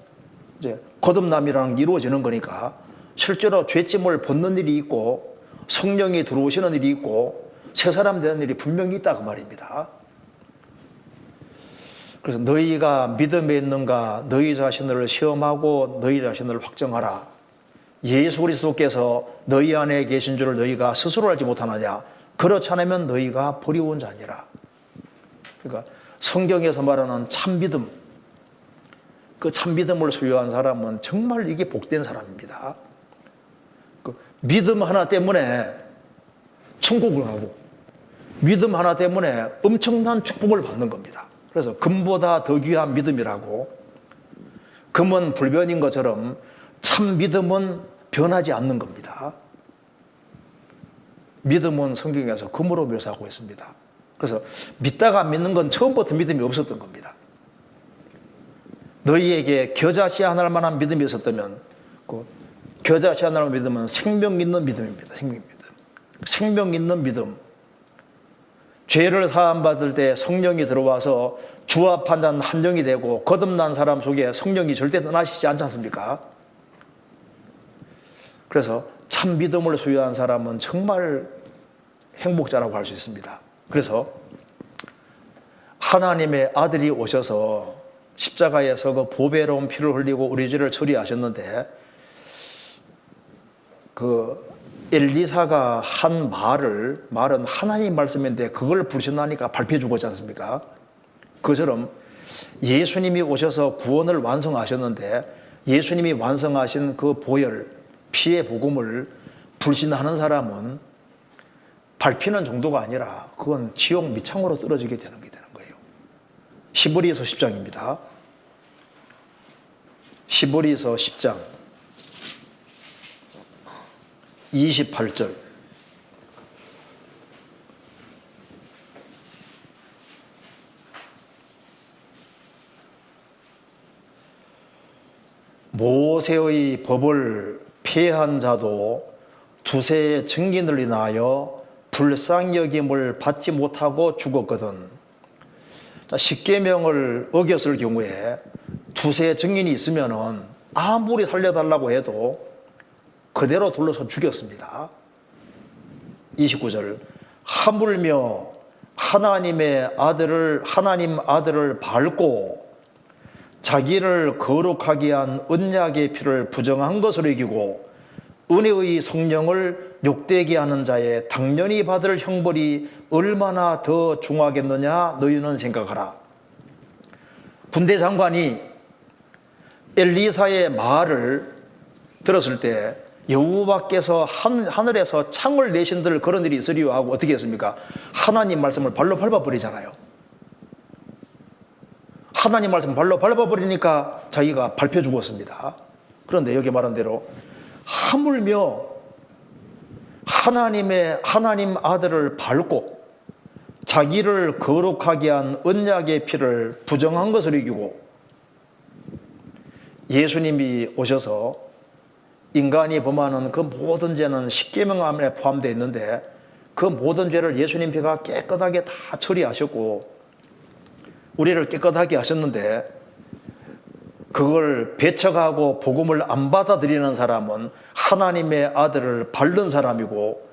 이제 거듭남이라는 게 이루어지는 거니까 실제로 죄짐을 벗는 일이 있고 성령이 들어오시는 일이 있고 새 사람 되는 일이 분명히 있다 그 말입니다. 그래서 너희가 믿음에 있는가 너희 자신을 시험하고 너희 자신을 확정하라. 예수 그리스도께서 너희 안에 계신 줄을 너희가 스스로 알지 못하느냐. 그렇지 않으면 너희가 버리운 자니라. 그러니까 성경에서 말하는 참믿음, 그 참믿음을 소유한 사람은 정말 이게 복된 사람입니다. 그 믿음 하나 때문에 천국을 가고 믿음 하나 때문에 엄청난 축복을 받는 겁니다. 그래서 금보다 더 귀한 믿음이라고, 금은 불변인 것처럼 참 믿음은 변하지 않는 겁니다. 믿음은 성경에서 금으로 묘사하고 있습니다. 그래서 믿다가 믿는 건 처음부터 믿음이 없었던 겁니다. 너희에게 겨자씨 하나할 만한 믿음이 있었다면, 그 겨자씨 하나를 믿으면 생명 있는 믿음입니다. 생명 믿음. 생명 있는 믿음. 죄를 사함받을 때 성령이 들어와서 주와 판단 한정이 되고 거듭난 사람 속에 성령이 절대 떠나시지 않지 않습니까? 그래서 참 믿음을 소유한 사람은 정말 행복자라고 할 수 있습니다. 그래서 하나님의 아들이 오셔서 십자가에서 그 보배로운 피를 흘리고 우리 죄를 처리하셨는데, 그 엘리사가 한 말은 하나님 말씀인데 그걸 불신하니까 발표해 죽었지 않습니까? 그처럼 예수님이 오셔서 구원을 완성하셨는데 예수님이 완성하신 그 보혈, 피의 복음을 불신하는 사람은 밟히는 정도가 아니라 그건 지옥 밑창으로 떨어지게 되는 거예요. 히브리서 10장입니다. 히브리서 10장 28절. 모세의 법을 폐한 자도 두세의 증인을 인하여 불쌍여김을 받지 못하고 죽었거든. 십계명을 어겼을 경우에 두세 증인이 있으면은 아무리 살려달라고 해도 그대로 둘러서 죽였습니다. 29절. 하물며 하나님 아들을 밟고 자기를 거룩하게 한 언약의 피를 부정한 것으로 이기고 은혜의 성령을 욕되게 하는 자의 당연히 받을 형벌이 얼마나 더 중하겠느냐 너희는 생각하라. 군대 장관이 엘리사의 말을 들었을 때 여호와께서 하늘에서 창을 내신들 그런 일이 있으리요 하고 어떻게 했습니까? 하나님 말씀을 발로 밟아버리잖아요. 하나님 말씀 발로 밟아버리니까 자기가 밟혀 죽었습니다. 그런데 여기 말한 대로 하물며 하나님 아들을 밟고 자기를 거룩하게 한 언약의 피를 부정한 것을 이기고, 예수님이 오셔서 인간이 범하는 그 모든 죄는 십계명 안에 포함되어 있는데 그 모든 죄를 예수님 피가 깨끗하게 다 처리하셨고 우리를 깨끗하게 하셨는데, 그걸 배척하고 복음을 안 받아들이는 사람은 하나님의 아들을 밟는 사람이고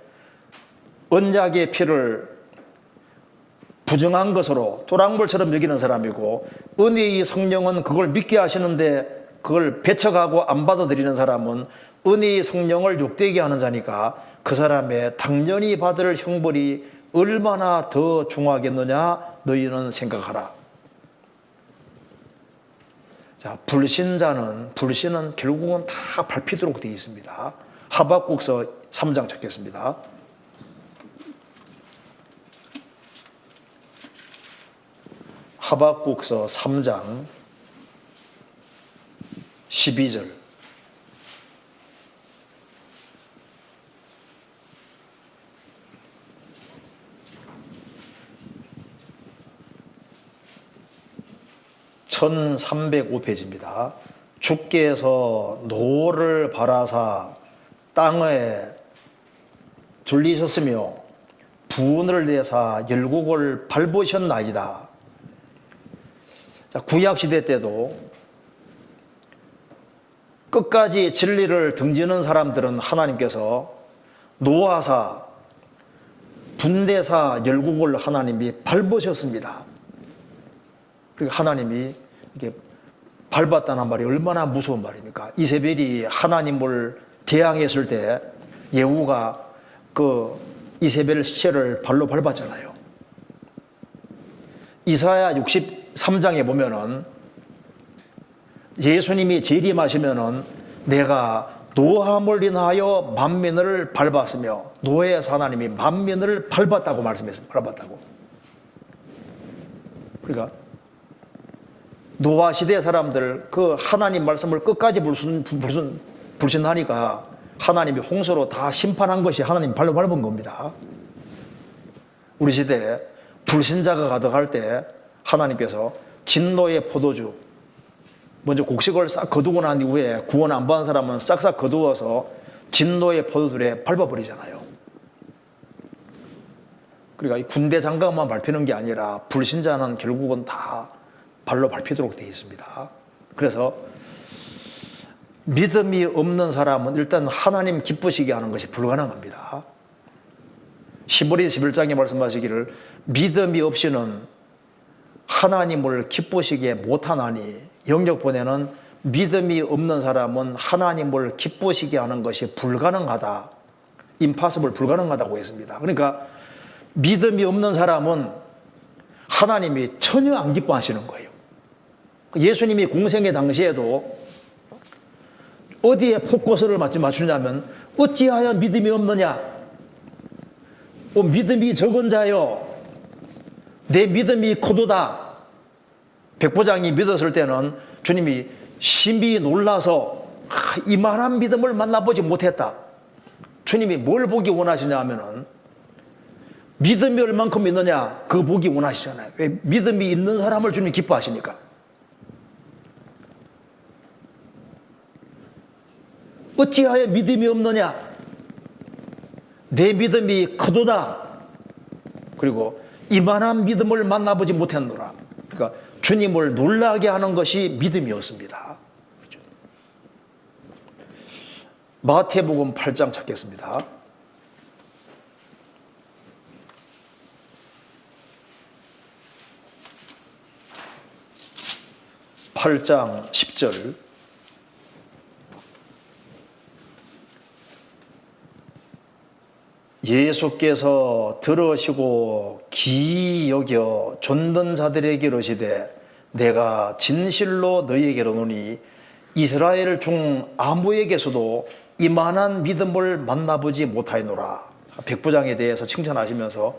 언약의 피를 부정한 것으로 또랑물처럼 여기는 사람이고, 은혜의 성령은 그걸 믿게 하시는데 그걸 배척하고 안 받아들이는 사람은 은혜의 성령을 욕되게 하는 자니까 그 사람의 당연히 받을 형벌이 얼마나 더 중하겠느냐 너희는 생각하라. 자, 불신은 결국은 다 밟히도록 되어 있습니다. 하박국서 3장 찾겠습니다. 하박국서 3장 12절. (1305페이지입니다) 주께서 노를 바라사 땅에 둘리셨으며 분을 내사 열국을 밟으셨나이다. 구약시대 때도 끝까지 진리를 등지는 사람들은 하나님께서 노하사 분대사 열국을 하나님이 밟으셨습니다. 그러니까 하나님이 이게 밟았다는 말이 얼마나 무서운 말입니까? 이세벨이 하나님을 대항했을 때 예후가 그 이세벨 시체를 발로 밟았잖아요. 이사야 63장에 보면은 예수님이 재림하시면은 내가 노함을 인하여 만민을 밟았으며, 노에서 하나님이 만민을 밟았다고 말씀했습니다. 밟았다고. 그러니까 노아 시대 사람들 그 하나님 말씀을 끝까지 불신하니까 하나님이 홍수로 다 심판한 것이 하나님 발로 밟은 겁니다. 우리 시대에 불신자가 가득할 때 하나님께서 진노의 포도주, 먼저 곡식을 싹 거두고 난 이후에 구원 안 받은 사람은 싹싹 거두어서 진노의 포도주에 밟아버리잖아요. 그러니까 이 군대 장갑만 밟히는 게 아니라 불신자는 결국은 다 발로 밟히도록 되어 있습니다. 그래서 믿음이 없는 사람은 일단 하나님 기쁘시게 하는 것이 불가능합니다. 히브리 11장에 말씀하시기를 믿음이 없이는 하나님을 기쁘시게 못하나니, 영역본에는 믿음이 없는 사람은 하나님을 기쁘시게 하는 것이 불가능하다, impossible, 불가능하다고 했습니다. 그러니까 믿음이 없는 사람은 하나님이 전혀 안 기뻐하시는 거예요. 예수님이 공생의 당시에도 어디에 포커스를 맞추냐면 어찌하여 믿음이 없느냐, 믿음이 적은 자여 내 믿음이 크도다. 백부장이 믿었을 때는 주님이 심히 놀라서 이만한 믿음을 만나보지 못했다. 주님이 뭘 보기 원하시냐 하면은 믿음이 얼만큼 있느냐, 그 보기 원하시잖아요. 왜? 믿음이 있는 사람을 주님이 기뻐하시니까. 어찌하여 믿음이 없느냐, 내 믿음이 크도다. 그리고 이만한 믿음을 만나보지 못했노라. 그러니까 주님을 놀라게 하는 것이 믿음이었습니다. 그렇죠? 마태복음 8장 찾겠습니다. 8장 10절. 예수께서 들으시고 기이 여겨 좇는 자들에게 이르시되 내가 진실로 너희에게로 노니 이스라엘 중 아무에게서도 이만한 믿음을 만나보지 못하였노라. 백부장에 대해서 칭찬하시면서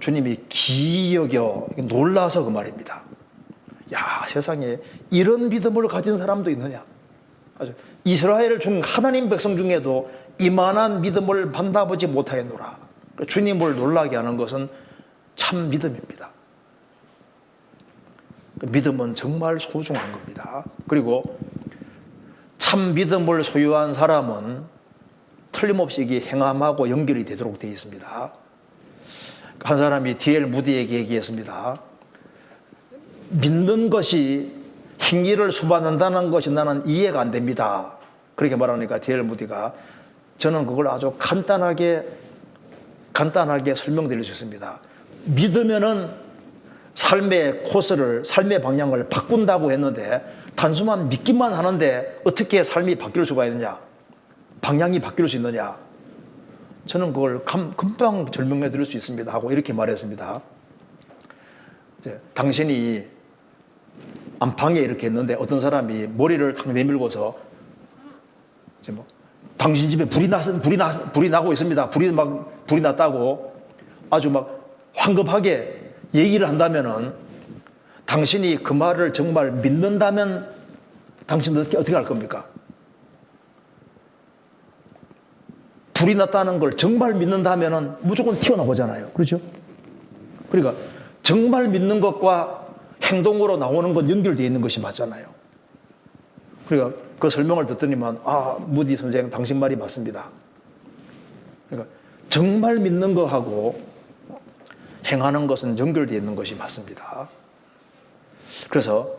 주님이 기이 여겨, 놀라서 그 말입니다. 야, 세상에 이런 믿음을 가진 사람도 있느냐. 이스라엘 중 하나님 백성 중에도 이만한 믿음을 만나보지 못하였노라. 주님을 놀라게 하는 것은 참 믿음입니다. 믿음은 정말 소중한 겁니다. 그리고 참 믿음을 소유한 사람은 틀림없이 이게 행함하고 연결이 되도록 되어 있습니다. 한 사람이 D.L. 무디에게 얘기했습니다. 믿는 것이 행위를 수반한다는 것이 나는 이해가 안 됩니다. 그렇게 말하니까 D.L. 무디가 저는 그걸 아주 간단하게 설명드릴 수 있습니다. 믿으면은 삶의 코스를, 삶의 방향을 바꾼다고 했는데 단순한 믿기만 하는데 어떻게 삶이 바뀔 수가 있느냐, 방향이 바뀔 수 있느냐, 저는 그걸 금방 설명해 드릴 수 있습니다 하고 이렇게 말했습니다. 당신이 안방에 이렇게 했는데 어떤 사람이 머리를 탁 내밀고서 당신 집에 불이 나고 있습니다. 불이 났다고 아주 막 황급하게 얘기를 한다면은 당신이 그 말을 정말 믿는다면 당신은 어떻게 할 겁니까? 불이 났다는 걸 정말 믿는다면은 무조건 튀어나오잖아요. 그렇죠? 그러니까 정말 믿는 것과 행동으로 나오는 건 연결되어 있는 것이 맞잖아요. 그러니까 그 설명을 듣더니만 무디 선생 당신 말이 맞습니다. 그러니까 정말 믿는 거하고 행하는 것은 연결되어 있는 것이 맞습니다. 그래서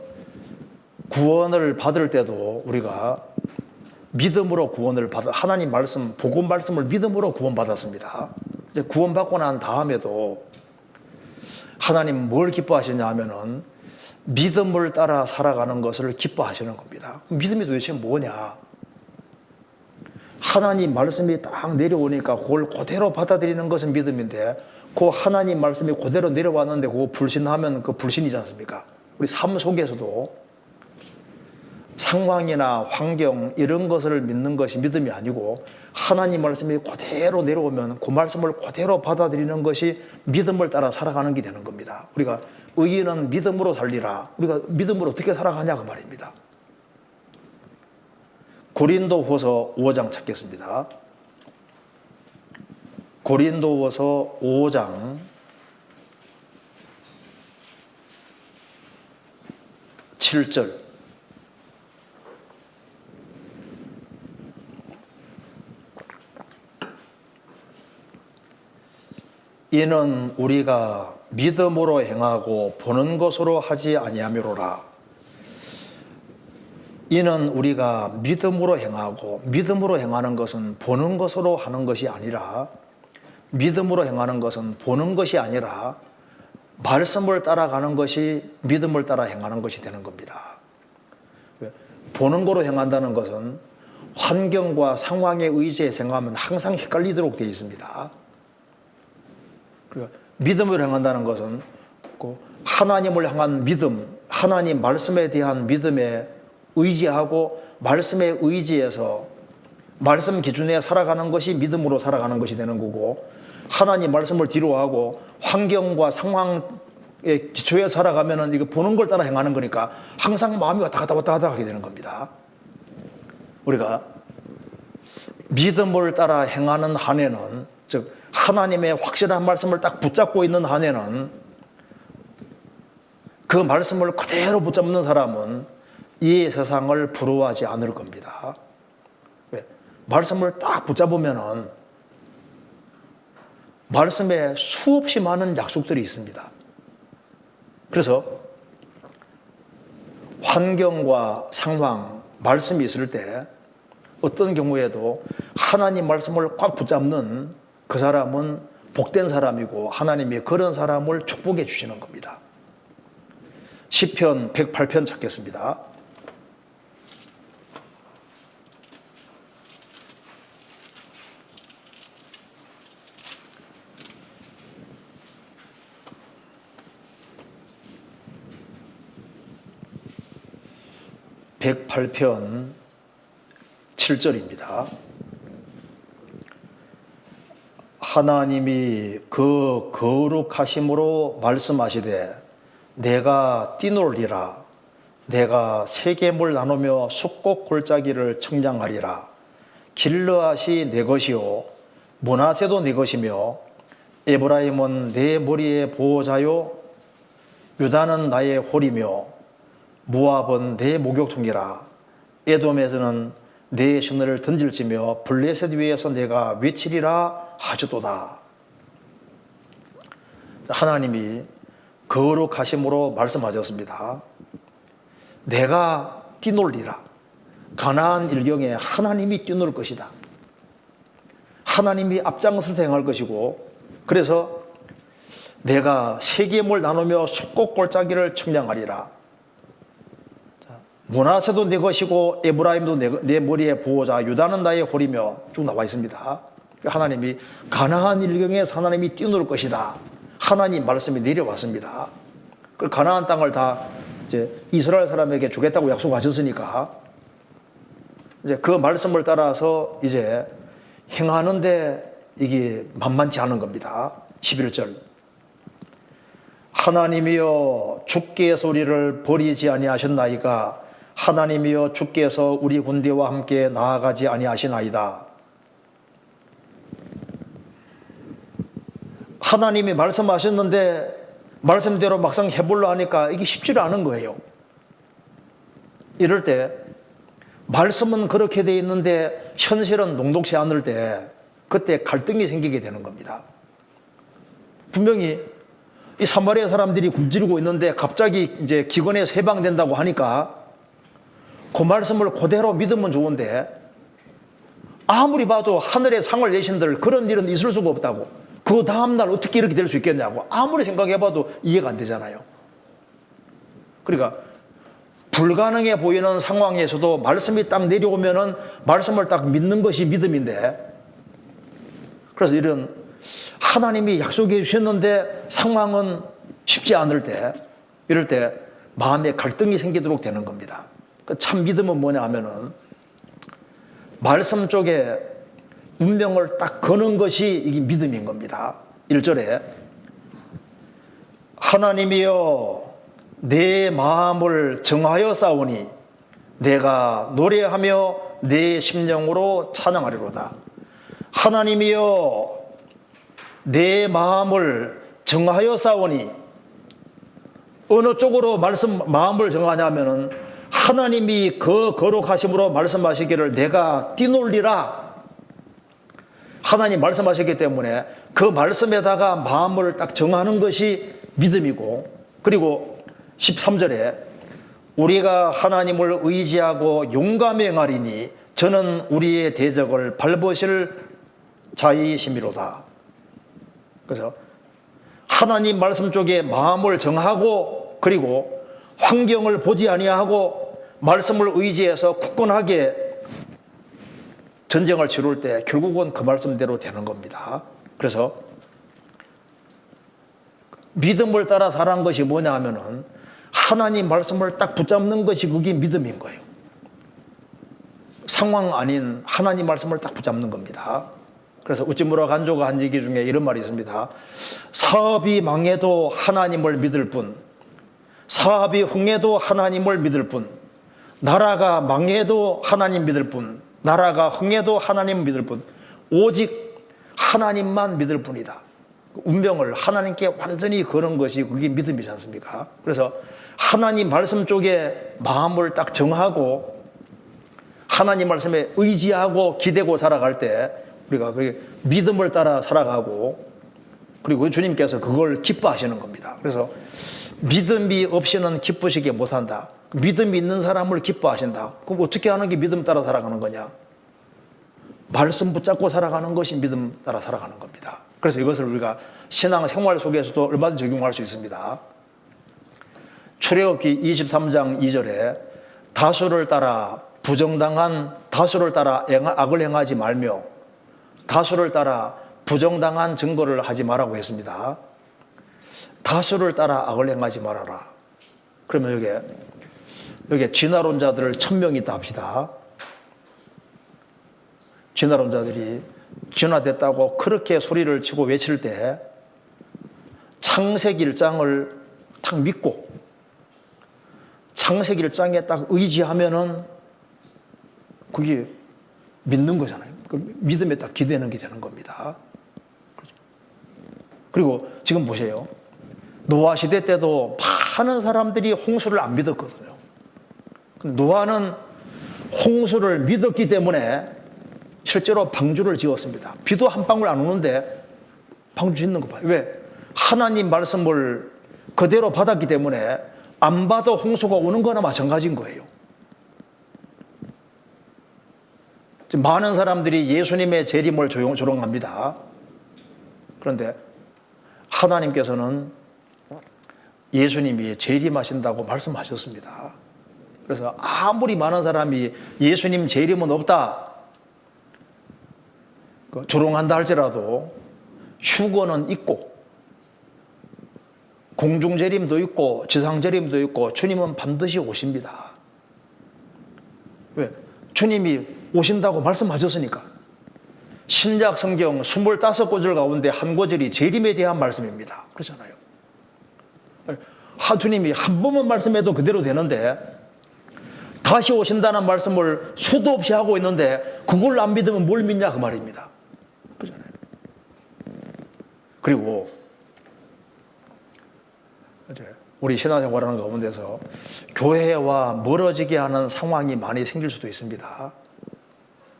구원을 받을 때도 우리가 믿음으로 구원을 받아, 하나님 말씀, 복음 말씀을 믿음으로 구원받았습니다. 이제 구원받고 난 다음에도 하나님 뭘 기뻐하시냐 하면은 믿음을 따라 살아가는 것을 기뻐하시는 겁니다. 믿음이 도대체 뭐냐? 하나님 말씀이 딱 내려오니까 그걸 그대로 받아들이는 것은 믿음인데 그 하나님 말씀이 그대로 내려왔는데 그거 불신하면 그 불신이지 않습니까? 우리 삶 속에서도 상황이나 환경 이런 것을 믿는 것이 믿음이 아니고 하나님 말씀이 그대로 내려오면 그 말씀을 그대로 받아들이는 것이 믿음을 따라 살아가는 게 되는 겁니다. 우리가 의인은 믿음으로 살리라. 우리가 믿음으로 어떻게 살아가냐 그 말입니다. 고린도후서 5장 찾겠습니다. 고린도후서 5장 7절. 이는 우리가 믿음으로 행하고 보는 것으로 하지 아니하미로라. 이는 우리가 믿음으로 행하고, 믿음으로 행하는 것은 보는 것으로 하는 것이 아니라, 믿음으로 행하는 것은 보는 것이 아니라 말씀을 따라가는 것이 믿음을 따라 행하는 것이 되는 겁니다. 보는 거로 행한다는 것은 환경과 상황에 의지해 생각하면 항상 헷갈리도록 되어 있습니다. 믿음을 행한다는 것은 하나님을 향한 믿음, 하나님 말씀에 대한 믿음에 의지하고 말씀에 의지해서 말씀 기준에 살아가는 것이 믿음으로 살아가는 것이 되는 거고, 하나님 말씀을 뒤로하고 환경과 상황에 기초에 살아가면은 이거 보는 걸 따라 행하는 거니까 항상 마음이 왔다 갔다 하게 되는 겁니다. 우리가 믿음을 따라 행하는 한에는, 즉 하나님의 확실한 말씀을 딱 붙잡고 있는 한에는, 그 말씀을 그대로 붙잡는 사람은 이 세상을 부러워하지 않을 겁니다. 왜? 말씀을 딱 붙잡으면은 말씀에 수없이 많은 약속들이 있습니다. 그래서 환경과 상황, 말씀이 있을 때 어떤 경우에도 하나님 말씀을 꽉 붙잡는 그 사람은 복된 사람이고 하나님이 그런 사람을 축복해 주시는 겁니다. 시편 108편 찾겠습니다. (108편) 7절입니다. 하나님이 그 거룩하심으로 말씀하시되 내가 뛰놀리라. 내가 세겜을 나누며 숫곡 골짜기를 청량하리라. 길르앗이 내 것이요 므낫세도 내 것이며 에브라임은 내 머리의 보호자요 유다는 나의 홀이며 모압은 내 목욕통이라. 에돔에서는 내 신을 던질지며 블레셋 위에서 내가 외치리라 하셨도다. 하나님이 거룩하심으로 말씀하셨습니다. 내가 뛰놀리라. 가나안 일경에 하나님이 뛰놀 것이다. 하나님이 앞장서서 행할 것이고, 그래서 내가 세겜을 나누며 숫곡 골짜기를 청량하리라. 므낫세도 내 것이고 에브라임도 내 머리의 보호자, 유다는 나의 홀이며 쭉 나와 있습니다. 하나님이 가나안 일경에 하나님이 뛰놀 것이다. 하나님 말씀이 내려왔습니다. 그 가나안 땅을 다 이제 이스라엘 사람에게 주겠다고 약속하셨으니까 이제 그 말씀을 따라서 이제 행하는데 이게 만만치 않은 겁니다. 11절. 하나님이여 주께서 우리를 버리지 아니하셨나이까. 하나님이여 주께서 우리 군대와 함께 나아가지 아니하시나이다. 하나님이 말씀하셨는데 말씀대로 막상 해보려 하니까 이게 쉽지를 않은 거예요. 이럴 때 말씀은 그렇게 돼 있는데 현실은 녹록지 않을 때 그때 갈등이 생기게 되는 겁니다. 분명히 이 사마리아 사람들이 굶주리고 있는데 갑자기 이제 기근에서 해방된다고 하니까 그 말씀을 그대로 믿으면 좋은데 아무리 봐도 하늘에 상을 내신들 그런 일은 있을 수가 없다고, 그 다음날 어떻게 이렇게 될 수 있겠냐고 아무리 생각해봐도 이해가 안 되잖아요. 그러니까 불가능해 보이는 상황에서도 말씀이 딱 내려오면은 말씀을 딱 믿는 것이 믿음인데, 그래서 이런 하나님이 약속해 주셨는데 상황은 쉽지 않을 때, 이럴 때 마음에 갈등이 생기도록 되는 겁니다. 참 믿음은 뭐냐 하면은 말씀 쪽에 운명을 딱 거는 것이 이게 믿음인 겁니다. 1절에 하나님이여 내 마음을 정하여 싸우니 내가 노래하며 내 심령으로 찬양하리로다. 하나님이여 내 마음을 정하여 싸우니, 어느 쪽으로 마음을 정하냐면은 하나님이 그 거룩하심으로 말씀하시기를 내가 뛰놀리라. 하나님 말씀하셨기 때문에 그 말씀에다가 마음을 딱 정하는 것이 믿음이고, 그리고 13절에 우리가 하나님을 의지하고 용감히 행하리니 저는 우리의 대적을 밟으실 자이심이로다. 그래서 하나님 말씀 쪽에 마음을 정하고, 그리고 환경을 보지 아니하고 말씀을 의지해서 굳건하게 전쟁을 치룰 때 결국은 그 말씀대로 되는 겁니다. 그래서 믿음을 따라 살아간 것이 뭐냐 하면은 하나님 말씀을 딱 붙잡는 것이 그게 믿음인 거예요. 상황 아닌 하나님 말씀을 딱 붙잡는 겁니다. 그래서 우찌무라 간조가 한 얘기 중에 이런 말이 있습니다. 사업이 망해도 하나님을 믿을 뿐, 사업이 흥해도 하나님을 믿을 뿐, 나라가 망해도 하나님 믿을 뿐, 나라가 흥해도 하나님 믿을 뿐, 오직 하나님만 믿을 뿐이다. 운명을 하나님께 완전히 거는 것이 그게 믿음이지 않습니까? 그래서 하나님 말씀 쪽에 마음을 딱 정하고 하나님 말씀에 의지하고 기대고 살아갈 때 우리가 그 믿음을 따라 살아가고, 그리고 주님께서 그걸 기뻐하시는 겁니다. 그래서 믿음이 없이는 기쁘시게 못한다. 믿음이 있는 사람을 기뻐하신다. 그럼 어떻게 하는 게 믿음 따라 살아가는 거냐? 말씀 붙잡고 살아가는 것이 믿음 따라 살아가는 겁니다. 그래서 이것을 우리가 신앙 생활 속에서도 얼마든지 적용할 수 있습니다. 출애굽기 23장 2절에 다수를 따라 악을 행하지 말며 다수를 따라 부정당한 증거를 하지 말라고 했습니다. 다수를 따라 악을 행하지 말아라. 그러면 여기에 진화론자들을 1000명이 있다 합시다. 진화론자들이 진화됐다고 그렇게 소리를 치고 외칠 때 창세기 1장을 딱 믿고 창세기 1장에 딱 의지하면은 그게 믿는 거잖아요. 그 믿음에 딱 기대는 게 되는 겁니다. 그리고 지금 보세요. 노아 시대 때도 많은 사람들이 홍수를 안 믿었거든요. 근데 노아는 홍수를 믿었기 때문에 실제로 방주를 지었습니다. 비도 한 방울 안 오는데 방주 짓는 거 봐요. 왜? 하나님 말씀을 그대로 받았기 때문에 안 봐도 홍수가 오는 거나 마찬가지인 거예요. 많은 사람들이 예수님의 재림을 조롱합니다. 그런데 하나님께서는 예수님이 재림하신다고 말씀하셨습니다. 그래서 아무리 많은 사람이 예수님 재림은 없다 조롱한다 할지라도 휴거는 있고 공중재림도 있고 지상재림도 있고 주님은 반드시 오십니다. 왜? 주님이 오신다고 말씀하셨으니까. 신약 성경 25구절 가운데 한 구절이 재림에 대한 말씀입니다. 그렇잖아요. 주님이 한 번만 말씀해도 그대로 되는데 다시 오신다는 말씀을 수도 없이 하고 있는데 그걸 안 믿으면 뭘 믿냐 그 말입니다. 그렇잖아요. 그리고 우리 신앙생활하는 가운데서 교회와 멀어지게 하는 상황이 많이 생길 수도 있습니다.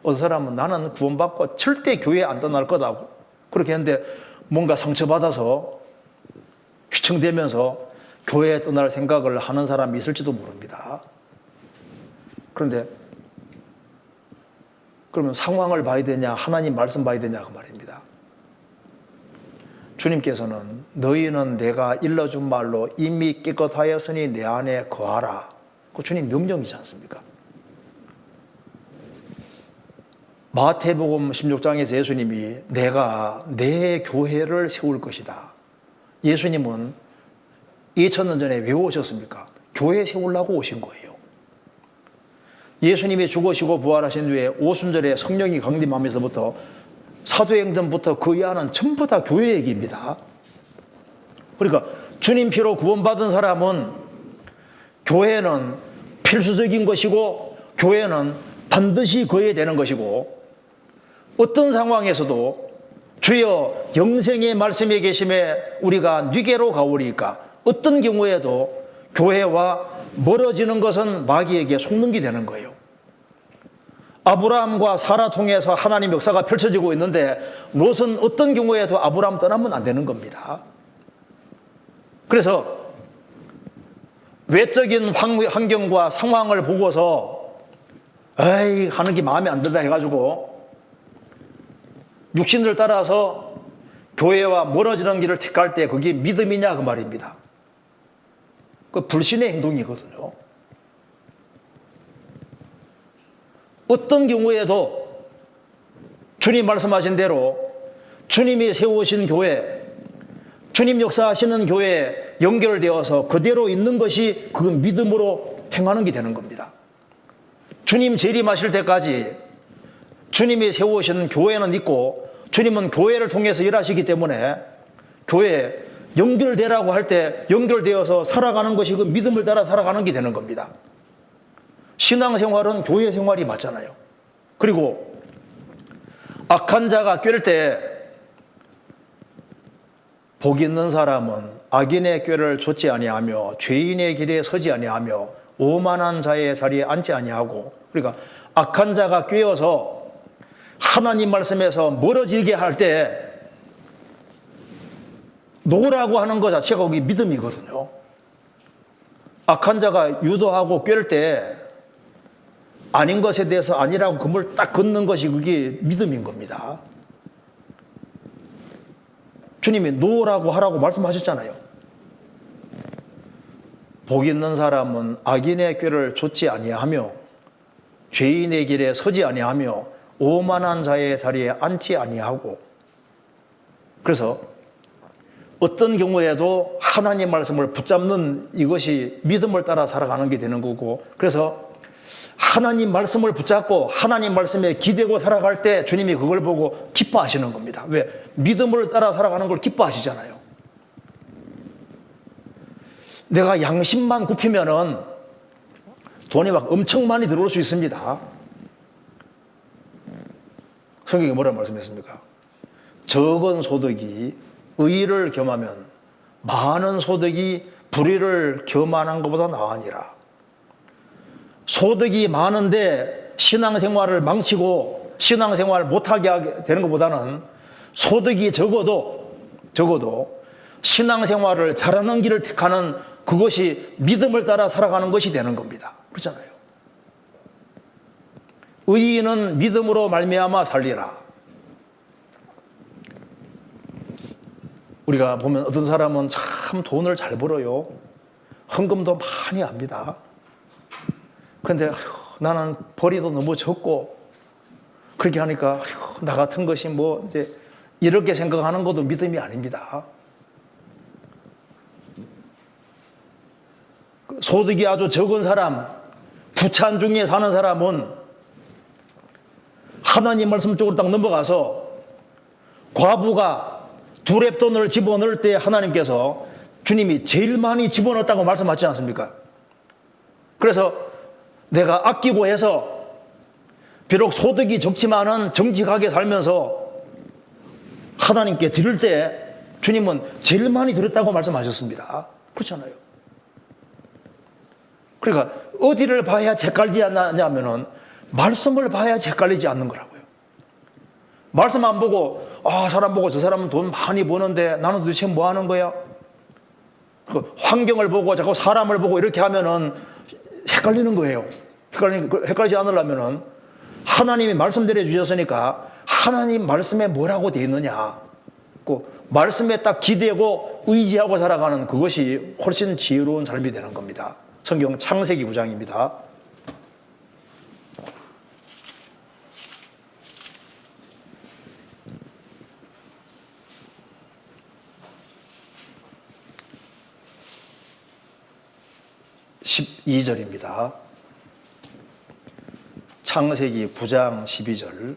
어떤 사람은 나는 구원받고 절대 교회 안 떠날 거다 그렇게 했는데 뭔가 상처받아서 휘청대면서 교회에 떠날 생각을 하는 사람이 있을지도 모릅니다. 그런데 그러면 상황을 봐야 되냐 하나님 말씀 봐야 되냐 그 말입니다. 주님께서는 너희는 내가 일러준 말로 이미 깨끗하였으니 내 안에 거하라. 그 주님 명령이지 않습니까? 마태복음 16장에서 예수님이 내가 내 교회를 세울 것이다. 예수님은 2000년 전에 왜 오셨습니까? 교회 세우려고 오신 거예요. 예수님이 죽으시고 부활하신 후에 오순절에 성령이 강림하면서부터 사도행전부터 그 이하는 전부 다 교회 얘기입니다. 그러니까 주님 피로 구원받은 사람은 교회는 필수적인 것이고 교회는 반드시 거해야 되는 것이고 어떤 상황에서도 주여 영생의 말씀에 계심에 우리가 뉘게로 가오리까 어떤 경우에도 교회와 멀어지는 것은 마귀에게 속는게 되는 거예요. 아브라함과 사라 통해서 하나님 역사가 펼쳐지고 있는데 롯은 어떤 경우에도 아브라함 떠나면 안 되는 겁니다. 그래서 외적인 환경과 상황을 보고서 에이 하는 게 마음에 안 든다 해가지고 육신을 따라서 교회와 멀어지는 길을 택할 때 그게 믿음이냐 그 말입니다. 그 불신의 행동이거든요. 어떤 경우에도 주님 말씀하신 대로 주님이 세우신 교회, 주님 역사하시는 교회에 연결되어서 그대로 있는 것이 그 믿음으로 행하는 게 되는 겁니다. 주님 재림하실 때까지 주님이 세우신 교회는 있고 주님은 교회를 통해서 일하시기 때문에 교회에 연결되라고 할 때 연결되어서 살아가는 것이 그 믿음을 따라 살아가는 게 되는 겁니다. 신앙생활은 교회 생활이 맞잖아요. 그리고 악한 자가 꾀를 때 복 있는 사람은 악인의 꾀를 좇지 아니하며 죄인의 길에 서지 아니하며 오만한 자의 자리에 앉지 아니하고 그러니까 악한 자가 꾀어서 하나님 말씀에서 멀어지게 할 때 노라고 하는 것 자체가 거기 믿음이거든요. 악한 자가 유도하고 꾀를 때 아닌 것에 대해서 아니라고 금을 딱 긋는 것이 그게 믿음인 겁니다. 주님이 노라고 하라고 말씀하셨잖아요. 복 있는 사람은 악인의 꾀를 좇지 아니하며 죄인의 길에 서지 아니하며 오만한 자의 자리에 앉지 아니하고 그래서 어떤 경우에도 하나님 말씀을 붙잡는 이것이 믿음을 따라 살아가는 게 되는 거고 그래서 하나님 말씀을 붙잡고 하나님 말씀에 기대고 살아갈 때 주님이 그걸 보고 기뻐하시는 겁니다. 왜? 믿음을 따라 살아가는 걸 기뻐하시잖아요. 내가 양심만 굽히면은 돈이 막 엄청 많이 들어올 수 있습니다. 성경이 뭐라고 말씀했습니까? 적은 소득이 의를 겸하면 많은 소득이 불의를 겸하는 것보다 나으니라. 소득이 많은데 신앙생활을 망치고 신앙생활을 못하게 하게 되는 것보다는 소득이 적어도 신앙생활을 잘하는 길을 택하는 그것이 믿음을 따라 살아가는 것이 되는 겁니다. 그렇잖아요. 의인은 믿음으로 말미암아 살리라. 우리가 보면 어떤 사람은 참 돈을 잘 벌어요. 헌금도 많이 합니다. 그런데 나는 벌이도 너무 적고 그렇게 하니까 나 같은 것이 뭐 이제 이렇게 생각하는 것도 믿음이 아닙니다. 소득이 아주 적은 사람, 부찬 중에 사는 사람은 하나님 말씀 쪽으로 딱 넘어가서 과부가 두 렙돈을 집어넣을 때 하나님께서 주님이 제일 많이 집어넣었다고 말씀하지 않습니까? 그래서 내가 아끼고 해서 비록 소득이 적지만은 정직하게 살면서 하나님께 드릴 때 주님은 제일 많이 드렸다고 말씀하셨습니다. 그렇잖아요. 그러니까 어디를 봐야 헷갈리지 않냐면은 말씀을 봐야 헷갈리지 않는 거라고요. 말씀 안 보고 사람 보고 저 사람은 돈 많이 버는데 나는 도대체 뭐 하는 거야? 환경을 보고 자꾸 사람을 보고 이렇게 하면은 헷갈리는 거예요. 헷갈리지 않으려면은 하나님이 말씀대로 주셨으니까 하나님 말씀에 뭐라고 되어 있느냐, 그 말씀에 딱 기대고 의지하고 살아가는 그것이 훨씬 지혜로운 삶이 되는 겁니다. 성경 창세기 9장입니다. (12절입니다) 창세기 9장 12절.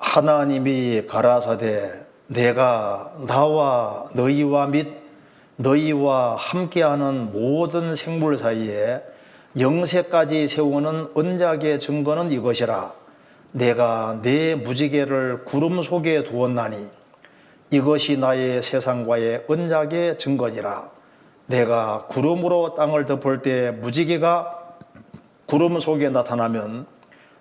하나님이 가라사대 내가 나와 너희와 및 너희와 함께하는 모든 생물 사이에 영세까지 세우는 언약의 증거는 이것이라. 내가 내 무지개를 구름 속에 두었나니 이것이 나의 세상과의 언약의 증거니라. 내가 구름으로 땅을 덮을 때 무지개가 구름 속에 나타나면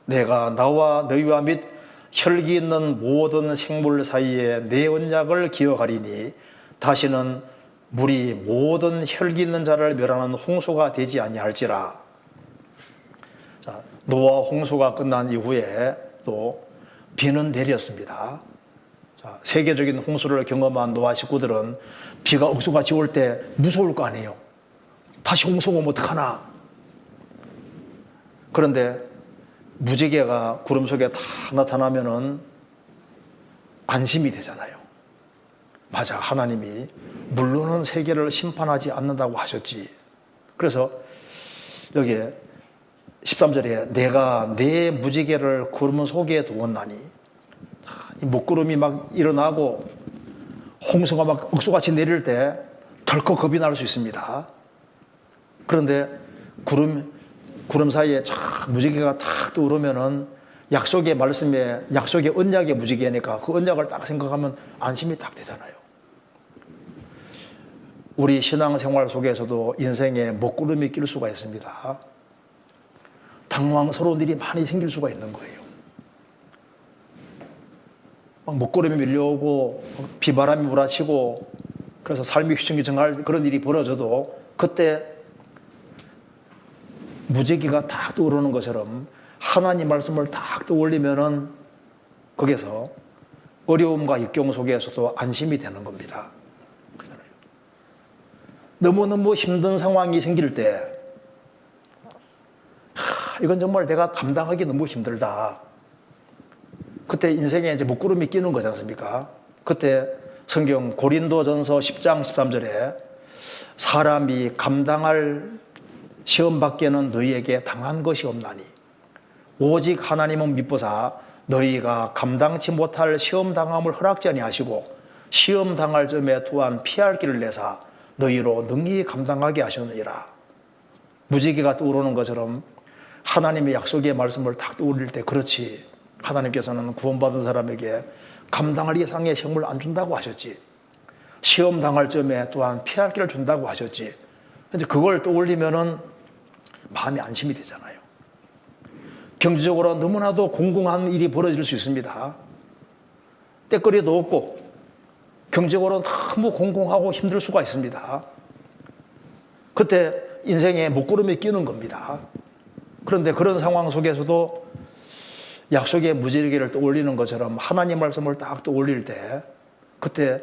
내가 나와 너희와 및 혈기 있는 모든 생물 사이에 내 언약을 기억하리니 다시는 물이 모든 혈기 있는 자를 멸하는 홍수가 되지 아니할지라. 자, 노아 홍수가 끝난 이후에 또 비는 내렸습니다. 자, 세계적인 홍수를 경험한 노아 식구들은 비가 억수같이 올 때 무서울 거 아니에요. 다시 홍수가 오면 어떡하나. 그런데 무지개가 구름 속에 다 나타나면은 안심이 되잖아요. 맞아, 하나님이 물로는 세계를 심판하지 않는다고 하셨지. 그래서 여기에 13절에 내가 내 무지개를 구름 속에 두었나니, 먹구름이 막 일어나고 홍수가 막 억수같이 내릴 때 덜컥 겁이 날 수 있습니다. 그런데 구름 사이에 쫙 무지개가 탁 떠오르면은 약속의 말씀에, 약속의 언약의 무지개니까 그 언약을 딱 생각하면 안심이 딱 되잖아요. 우리 신앙생활 속에서도 인생에 먹구름이 낄 수가 있습니다. 당황스러운 일이 많이 생길 수가 있는 거예요. 막 먹구름이 밀려오고 비바람이 몰아치고 그래서 삶이 휘청휘청할 그런 일이 벌어져도 그때 무지개가 딱 떠오르는 것처럼 하나님 말씀을 딱 떠올리면은 거기서 어려움과 역경 속에서도 안심이 되는 겁니다. 너무너무 힘든 상황이 생길 때 이건 정말 내가 감당하기 너무 힘들다. 그때 인생에 이제 먹구름이 끼는 거지 않습니까? 그때 성경 고린도전서 10장 13절에 사람이 감당할 시험 밖에는 너희에게 당한 것이 없나니 오직 하나님은 미쁘사 너희가 감당치 못할 시험 당함을 허락지 아니하시고 시험 당할 점에 또한 피할 길을 내사 너희로 능히 감당하게 하셨느니라. 무지개가 떠오르는 것처럼 하나님의 약속의 말씀을 딱 떠올릴 때 그렇지, 하나님께서는 구원받은 사람에게 감당할 이상의 시험을 안 준다고 하셨지, 시험 당할 점에 또한 피할 길을 준다고 하셨지. 근데 그걸 떠올리면은 마음이 안심이 되잖아요. 경제적으로 너무나도 공공한 일이 벌어질 수 있습니다. 때거리도 없고 경제적으로 너무 공공하고 힘들 수가 있습니다. 그때 인생에 먹구름이 끼는 겁니다. 그런데 그런 상황 속에서도 약속의 무지개를 떠올리는 것처럼 하나님 말씀을 딱 떠올릴 때 그때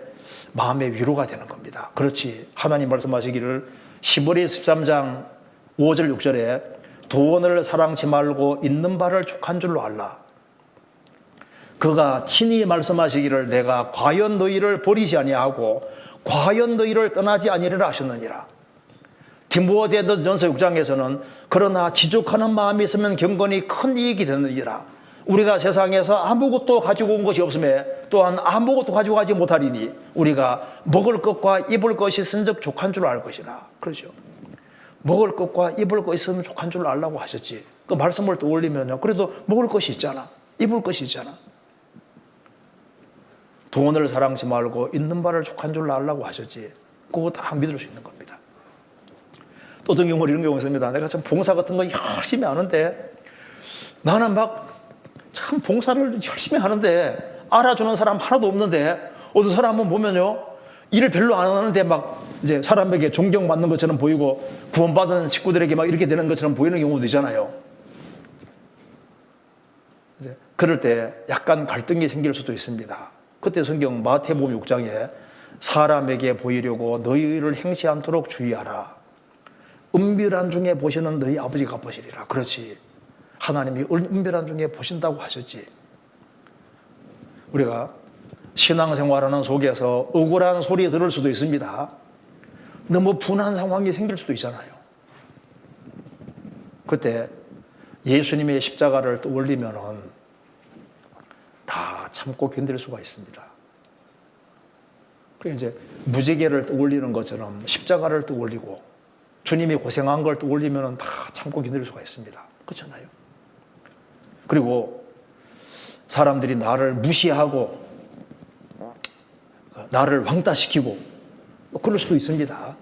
마음의 위로가 되는 겁니다. 그렇지, 하나님 말씀하시기를 히브리 13장 5절 6절에 돈을 사랑치 말고 있는 바를 족한 줄로 알라. 그가 친히 말씀하시기를 내가 과연 너희를 버리지 아니하고 과연 너희를 떠나지 아니리라 하셨느니라. 디모데전서 6장에서는 그러나 지족하는 마음이 있으면 경건이 큰 이익이 되느니라. 우리가 세상에서 아무것도 가지고 온 것이 없음에 또한 아무것도 가지고 가지 못하리니 우리가 먹을 것과 입을 것이 있은즉 족한 줄 알 것이라. 그렇죠. 먹을 것과 입을 것 있으면 족한 줄 알라고 하셨지. 그 말씀을 떠올리면요, 그래도 먹을 것이 있잖아, 입을 것이 있잖아. 돈을 사랑치 말고 있는 바를 족한 줄 알라고 하셨지. 그거 다 믿을 수 있는 겁니다. 또 어떤 경우 이런 경우 있습니다. 내가 참 봉사 같은 거 열심히 하는데 나는 막 참 봉사를 열심히 하는데 알아주는 사람 하나도 없는데 어떤 사람은 보면요, 일을 별로 안 하는데 막 이제 사람에게 존경받는 것처럼 보이고 구원받은 식구들에게 막 이렇게 되는 것처럼 보이는 경우도 있잖아요. 그럴 때 약간 갈등이 생길 수도 있습니다. 그때 성경 마태복음 6장에 사람에게 보이려고 너희를 행치 않도록 주의하라. 은밀한 중에 보시는 너희 아버지가 보시리라. 그렇지, 하나님이 은밀한 중에 보신다고 하셨지. 우리가 신앙생활하는 속에서 억울한 소리 들을 수도 있습니다. 너무 분한 상황이 생길 수도 있잖아요. 그때 예수님의 십자가를 떠올리면은 다 참고 견딜 수가 있습니다. 그래서 이제 무지개를 떠올리는 것처럼 십자가를 떠올리고 주님이 고생한 걸 떠올리면 다 참고 견딜 수가 있습니다. 그렇잖아요. 그리고 사람들이 나를 무시하고 나를 왕따시키고 그럴 수도 있습니다.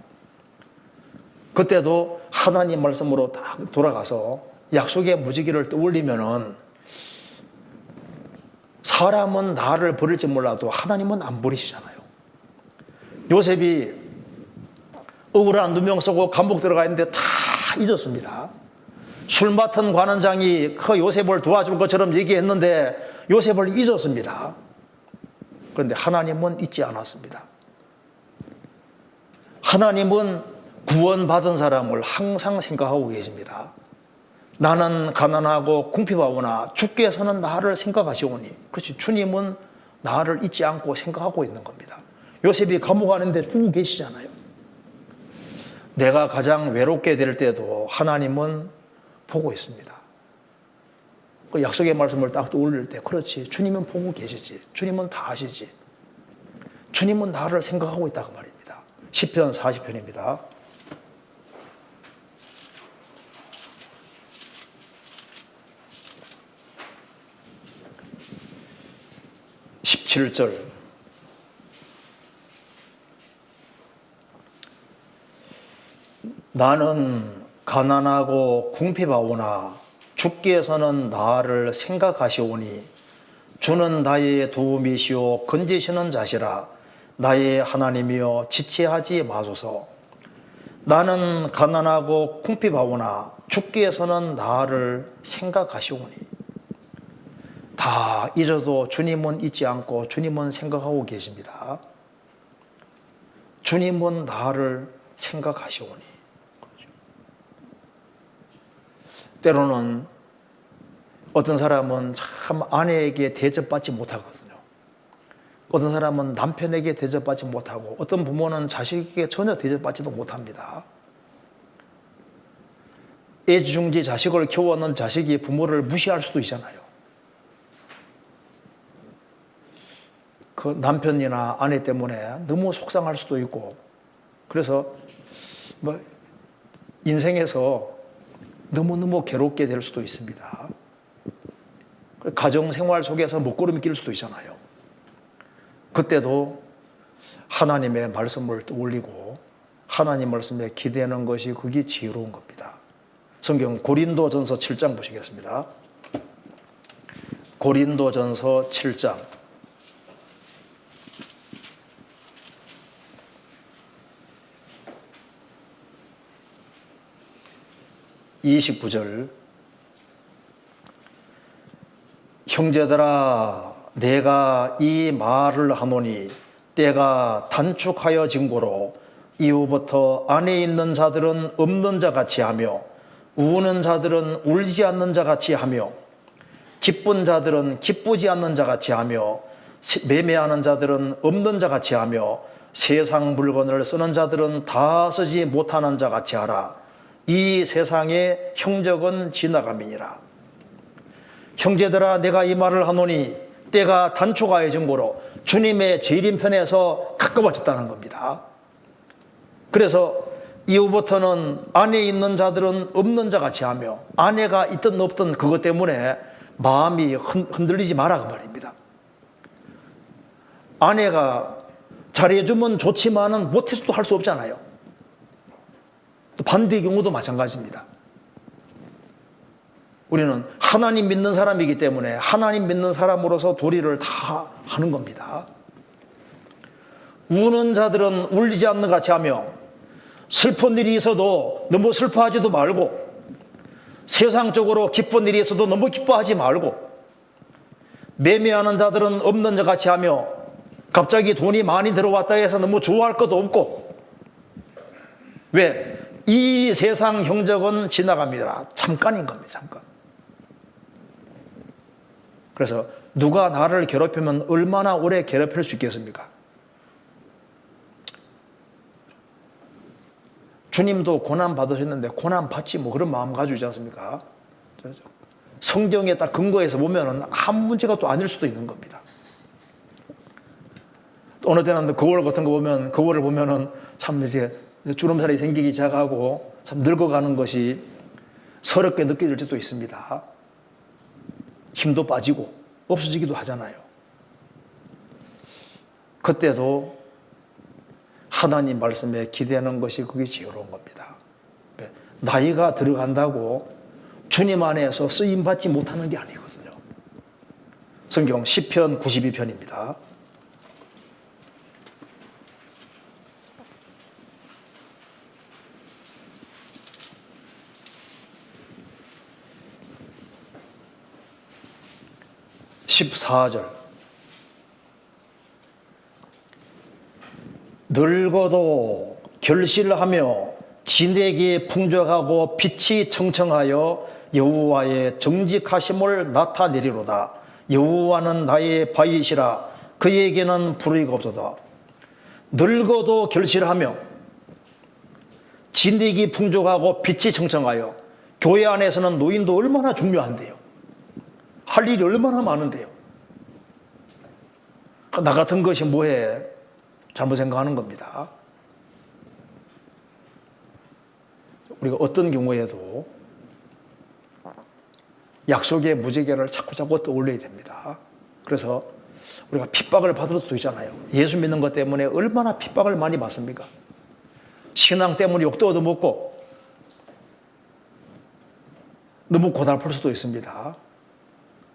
그때도 하나님 말씀으로 딱 돌아가서 약속의 무지개를 떠올리면은 사람은 나를 버릴지 몰라도 하나님은 안 버리시잖아요. 요셉이 억울한 누명 쓰고 감옥 들어가 있는데 다 잊었습니다. 술 맡은 관원장이 그 요셉을 도와줄 것처럼 얘기했는데 요셉을 잊었습니다. 그런데 하나님은 잊지 않았습니다. 하나님은 구원받은 사람을 항상 생각하고 계십니다. 나는 가난하고 궁핍하오나 주께서는 나를 생각하시오니. 그렇지, 주님은 나를 잊지 않고 생각하고 있는 겁니다. 요셉이 감옥 안에 보고 계시잖아요. 내가 가장 외롭게 될 때도 하나님은 보고 있습니다. 그 약속의 말씀을 딱 떠올릴 때, 그렇지, 주님은 보고 계시지, 주님은 다 아시지, 주님은 나를 생각하고 있다고 말입니다. 시편 40편입니다. 17절. 나는 가난하고 궁핍하오나 주께서는 나를 생각하시오니 주는 나의 도움이시오 건지시는 자시라. 나의 하나님이여 지체하지 마소서. 나는 가난하고 궁핍하오나 주께서는 나를 생각하시오니. 다 잊어도 주님은 잊지 않고 주님은 생각하고 계십니다. 주님은 나를 생각하시오니. 때로는 어떤 사람은 참 아내에게 대접받지 못하거든요. 어떤 사람은 남편에게 대접받지 못하고 어떤 부모는 자식에게 전혀 대접받지도 못합니다. 애지중지 자식을 키워놓은 자식이 부모를 무시할 수도 있잖아요. 그 남편이나 아내 때문에 너무 속상할 수도 있고, 그래서 뭐 인생에서 너무너무 괴롭게 될 수도 있습니다. 가정생활 속에서 먹구름이 낄 수도 있잖아요. 그때도 하나님의 말씀을 떠올리고 하나님 말씀에 기대는 것이 그게 지혜로운 겁니다. 성경 고린도전서 7장 보시겠습니다. 고린도전서 7장 29절. 형제들아 내가 이 말을 하노니 때가 단축하여 진고로 이후부터 안에 있는 자들은 없는 자같이 하며 우는 자들은 울지 않는 자같이 하며 기쁜 자들은 기쁘지 않는 자같이 하며 매매하는 자들은 없는 자같이 하며 세상 물건을 쓰는 자들은 다 쓰지 못하는 자같이 하라. 이 세상의 형적은 지나감이니라. 형제들아 내가 이 말을 하노니 때가 단축하여 진고로 주님의 재림편에서 가까워졌다는 겁니다. 그래서 이후부터는 안에 있는 자들은 없는 자같이 하며, 아내가 있든 없든 그것 때문에 마음이 흔들리지 마라 그 말입니다. 아내가 잘해주면 좋지만은 못해서도 할 수 없잖아요. 또 반대의 경우도 마찬가지입니다. 우리는 하나님 믿는 사람이기 때문에 하나님 믿는 사람으로서 도리를 다 하는 겁니다. 우는 자들은 울리지 않는 같이 하며 슬픈 일이 있어도 너무 슬퍼하지도 말고 세상적으로 기쁜 일이 있어도 너무 기뻐하지 말고 매매하는 자들은 없는 자 같이 하며 갑자기 돈이 많이 들어왔다 해서 너무 좋아할 것도 없고. 왜? 이 세상 형적은 지나갑니다. 잠깐인 겁니다. 잠깐. 그래서 누가 나를 괴롭히면 얼마나 오래 괴롭힐 수 있겠습니까? 주님도 고난 받으셨는데 고난 받지 뭐 그런 마음 가지고 있지 않습니까? 성경에 딱 근거해서 보면은 아무 문제가 또 아닐 수도 있는 겁니다. 어느 때는 거울 같은 거 보면, 거울을 보면은 참 이제 주름살이 생기기 시작하고 참 늙어가는 것이 서럽게 느껴질 때도 있습니다. 힘도 빠지고 없어지기도 하잖아요. 그때도 하나님 말씀에 기대하는 것이 그게 지혜로운 겁니다. 나이가 들어간다고 주님 안에서 쓰임받지 못하는 게 아니거든요. 성경 시편 92편입니다. (14절) 늙어도 결실하며 진액이 풍족하고 빛이 청청하여 여호와의 정직하심을 나타내리로다. 여호와는 나의 바위시라 그에게는 불의가 없도다. 늙어도 결실하며 진액이 풍족하고 빛이 청청하여, 교회 안에서는 노인도 얼마나 중요한데요. 할 일이 얼마나 많은데요. 나 같은 것이 뭐해? 잘못 생각하는 겁니다. 우리가 어떤 경우에도 약속의 무지개를 자꾸 떠올려야 됩니다. 그래서 우리가 핍박을 받을 수도 있잖아요. 예수 믿는 것 때문에 얼마나 핍박을 많이 받습니까? 신앙 때문에 욕도 얻어먹고 너무 고달플 수도 있습니다.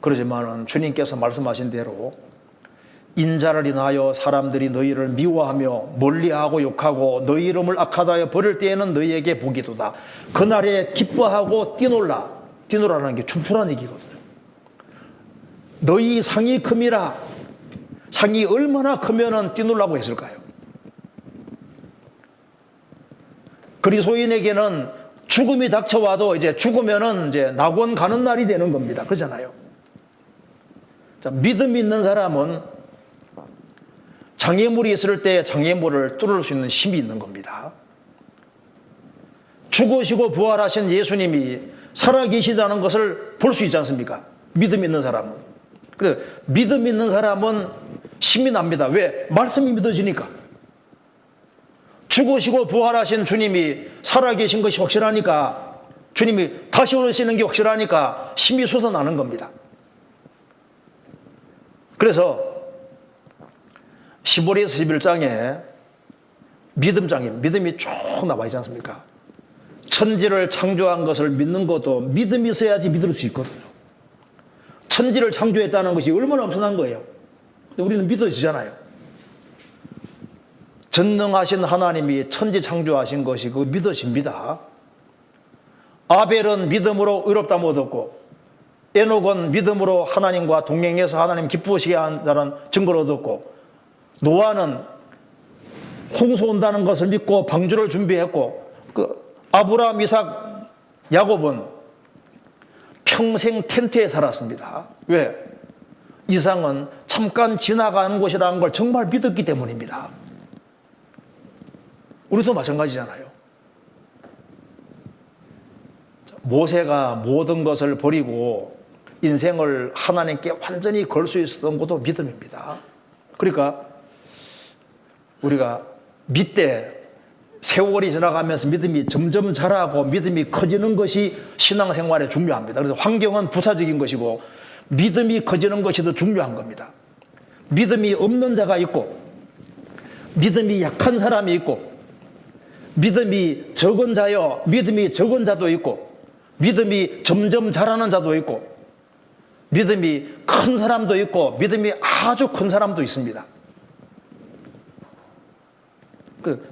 그러지만 주님께서 말씀하신 대로 인자를 인하여 사람들이 너희를 미워하며 멀리하고 욕하고 너희 이름을 악하다여 버릴 때에는 너희에게 복이도다. 그날에 기뻐하고 뛰놀라. 뛰놀라는 게 춤추라는 얘기거든요. 너희 상이 큼이라. 상이 얼마나 크면은 뛰놀라고 했을까요? 그리스도인에게는 죽음이 닥쳐와도 이제 죽으면은 이제 낙원 가는 날이 되는 겁니다. 그렇잖아요. 자, 믿음이 있는 사람은 장애물이 있을 때 장애물을 뚫을 수 있는 힘이 있는 겁니다. 죽으시고 부활하신 예수님이 살아계시다는 것을 볼 수 있지 않습니까? 믿음 있는 사람은. 그래서 믿음 있는 사람은 힘이 납니다. 왜? 말씀이 믿어지니까. 죽으시고 부활하신 주님이 살아계신 것이 확실하니까, 주님이 다시 오시는 게 확실하니까 힘이 솟아나는 겁니다. 그래서 15에서 11장에 믿음이 쭉 나와 있지 않습니까? 천지를 창조한 것을 믿는 것도 믿음이 있어야지 믿을 수 있거든요. 천지를 창조했다는 것이 얼마나 엄청난 거예요. 근데 우리는 믿어지잖아요. 전능하신 하나님이 천지 창조하신 것이 그거 믿어집니다. 아벨은 믿음으로 의롭다함을 얻었고, 에녹은 믿음으로 하나님과 동행해서 하나님 기쁘시게 한다는 증거를 얻었고, 노아는 홍수 온다는 것을 믿고 방주를 준비했고, 아브라함, 이삭, 야곱은 평생 텐트에 살았습니다. 왜? 이상은 잠깐 지나가는 곳이라는 걸 정말 믿었기 때문입니다. 우리도 마찬가지잖아요. 모세가 모든 것을 버리고 인생을 하나님께 완전히 걸 수 있었던 것도 믿음입니다. 그러니까 우리가 믿되 세월이 지나가면서 믿음이 점점 자라고 믿음이 커지는 것이 신앙생활에 중요합니다. 그래서 환경은 부차적인 것이고 믿음이 커지는 것이 더 중요한 겁니다. 믿음이 없는 자가 있고, 믿음이 약한 사람이 있고, 믿음이 적은 자여 믿음이 적은 자도 있고, 믿음이 점점 자라는 자도 있고, 믿음이 큰 사람도 있고, 믿음이 아주 큰 사람도 있습니다.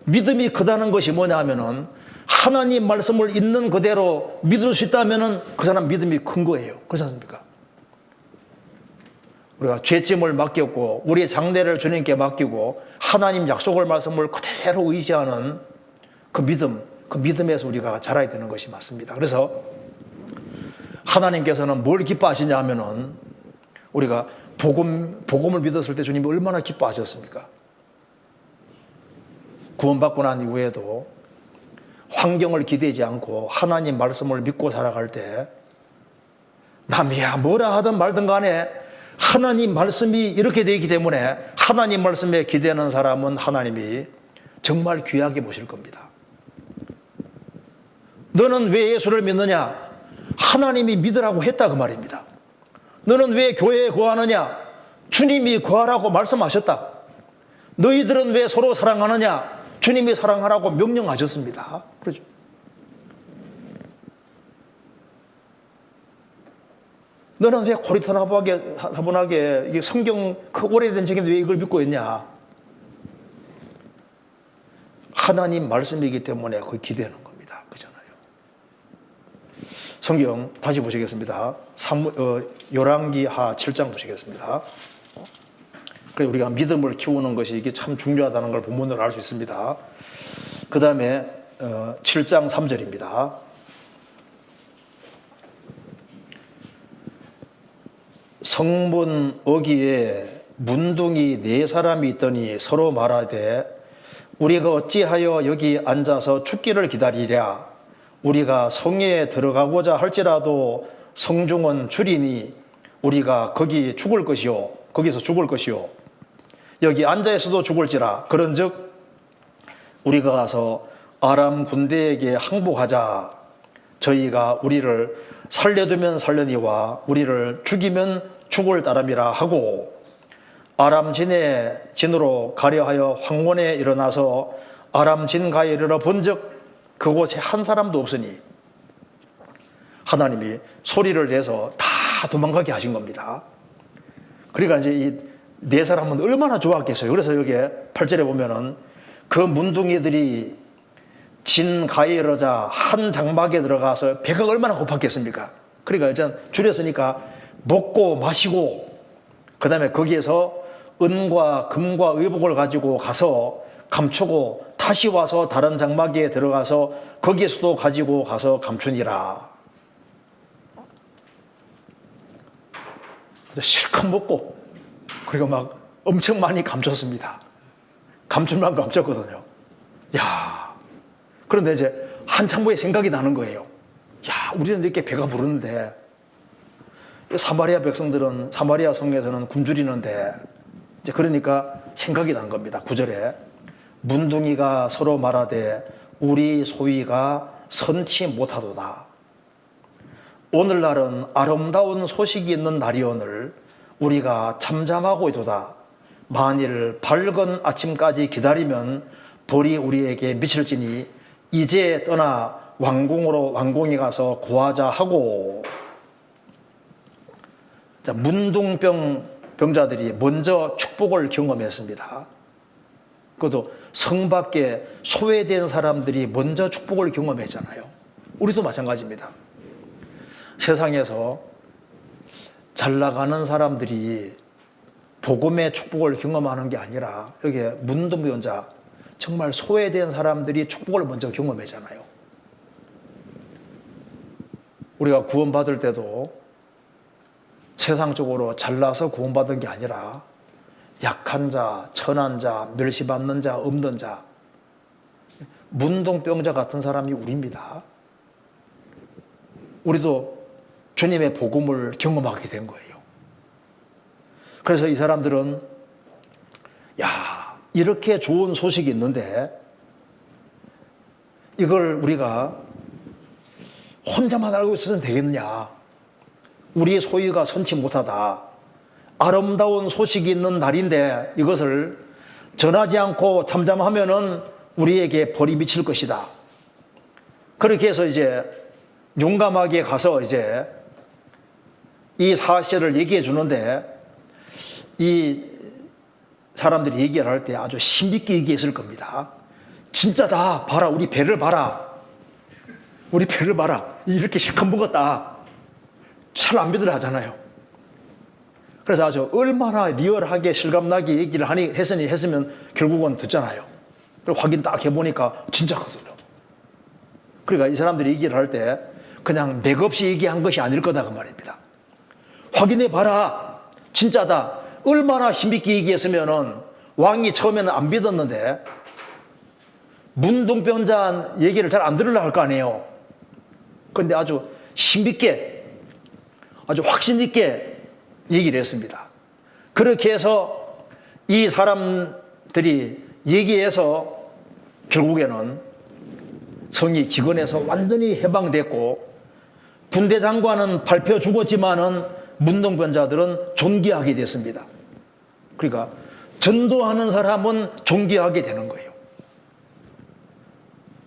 믿음이 크다는 것이 뭐냐 하면은 하나님 말씀을 있는 그대로 믿을 수 있다면은 그 사람 믿음이 큰 거예요. 그렇지 않습니까? 우리가 죄짐을 맡겼고 우리의 장래를 주님께 맡기고 하나님 약속을 말씀을 그대로 의지하는 그 믿음에서 우리가 자라야 되는 것이 맞습니다. 그래서 하나님께서는 뭘 기뻐하시냐 하면은 우리가 복음을 믿었을 때 주님이 얼마나 기뻐하셨습니까? 구원받고 난 이후에도 환경을 기대지 않고 하나님 말씀을 믿고 살아갈 때 남이야 뭐라 하든 말든 간에 하나님 말씀이 이렇게 되기 때문에 하나님 말씀에 기대는 사람은 하나님이 정말 귀하게 보실 겁니다. 너는 왜 예수를 믿느냐? 하나님이 믿으라고 했다 그 말입니다. 너는 왜 교회에 거하느냐? 주님이 거하라고 말씀하셨다. 너희들은 왜 서로 사랑하느냐? 주님이 사랑하라고 명령하셨습니다. 그렇죠? 너는 왜 고리타분하게 이게 성경 그 오래된 책인데 왜 이걸 믿고 있냐? 하나님 말씀이기 때문에 거의 기대하는 겁니다. 그잖아요. 성경 다시 보시겠습니다. 열왕기하 7장 보시겠습니다. 그래서 우리가 믿음을 키우는 것이 이게 참 중요하다는 걸 본문으로 알 수 있습니다. 그 다음에 7장 3절입니다. 성문 어귀에 문둥이 4사람이 있더니 서로 말하되 우리가 어찌하여 여기 앉아서 죽기를 기다리랴. 우리가 성에 들어가고자 할지라도 성중은 줄이니 우리가 거기서 죽을 것이요 여기 앉아 있어도 죽을지라. 그런즉 우리가 가서 아람 군대에게 항복하자. 저희가 우리를 살려두면 살려니와 우리를 죽이면 죽을 따름이라 하고 아람 진으로 가려하여 황원에 일어나서 아람 진가에 이르러 본즉 그곳에 한 사람도 없으니 하나님이 소리를 내서 다 도망가게 하신 겁니다. 그러니까 이제 이 4사람은 얼마나 좋았겠어요. 그래서 여기 8절에 보면은 그 문둥이들이 진가에 이르자 한 장막에 들어가서 배가 얼마나 고팠겠습니까? 그러니까 일단 줄였으니까 먹고 마시고 그 다음에 거기에서 은과 금과 의복을 가지고 가서 감추고 다시 와서 다른 장막에 들어가서 거기에서도 가지고 가서 감추니라. 실컷 먹고 그리고 막 엄청 많이 감췄습니다. 감출만 감췄거든요. 야, 그런데 이제 한참 후에 생각이 나는 거예요. 야, 우리는 이렇게 배가 부르는데 사마리아 백성들은 사마리아 성에서는 굶주리는데 이제 그러니까 생각이 난 겁니다. 9절에 문둥이가 서로 말하되 우리 소위가 선치 못하도다. 오늘날은 아름다운 소식이 있는 날이오늘 우리가 잠잠하고 있도다. 만일 밝은 아침까지 기다리면 벌이 우리에게 미칠지니 이제 떠나 왕궁에 가서 고하자 하고. 자, 문둥병자들이 먼저 축복을 경험했습니다. 그것도 성 밖에 소외된 사람들이 먼저 축복을 경험했잖아요. 우리도 마찬가지입니다. 세상에서 잘 나가는 사람들이 복음의 축복을 경험하는 게 아니라 여기 문둥병자 정말 소외된 사람들이 축복을 먼저 경험했잖아요. 우리가 구원받을 때도 세상적으로 잘나서 구원받은 게 아니라 약한 자, 천한 자, 멸시받는 자, 없는 자, 문둥병자 같은 사람이 우리입니다. 우리도 주님의 복음을 경험하게 된 거예요. 그래서 이 사람들은 야, 이렇게 좋은 소식이 있는데 이걸 우리가 혼자만 알고 있어서는 되겠느냐. 우리의 소유가 선치 못하다. 아름다운 소식이 있는 날인데 이것을 전하지 않고 잠잠하면은 우리에게 벌이 미칠 것이다. 그렇게 해서 이제 용감하게 가서 이제 이 사실을 얘기해 주는데 이 사람들이 얘기를 할 때 아주 신비있게 얘기했을 겁니다. 진짜다. 봐라. 우리 배를 봐라. 우리 배를 봐라. 이렇게 실컷 먹었다. 잘 안 믿으려 하잖아요. 그래서 아주 얼마나 리얼하게 실감나게 얘기를 했으면 결국은 듣잖아요. 그리고 확인 딱 해보니까 진짜거든요. 그러니까 이 사람들이 얘기를 할 때 그냥 맥없이 얘기한 것이 아닐 거다 그 말입니다. 확인해 봐라. 진짜다. 얼마나 힘있게 얘기했으면은 왕이 처음에는 안 믿었는데 문둥병자 얘기를 잘 안 들으려고 할 거 아니에요. 그런데 아주 힘있게 아주 확신 있게 얘기를 했습니다. 그렇게 해서 이 사람들이 얘기해서 결국에는 성이 기근에서 완전히 해방됐고, 군대 장관은 밟혀 죽었지만은 문둥병자들은 존귀하게 됐습니다. 그러니까 전도하는 사람은 존귀하게 되는 거예요.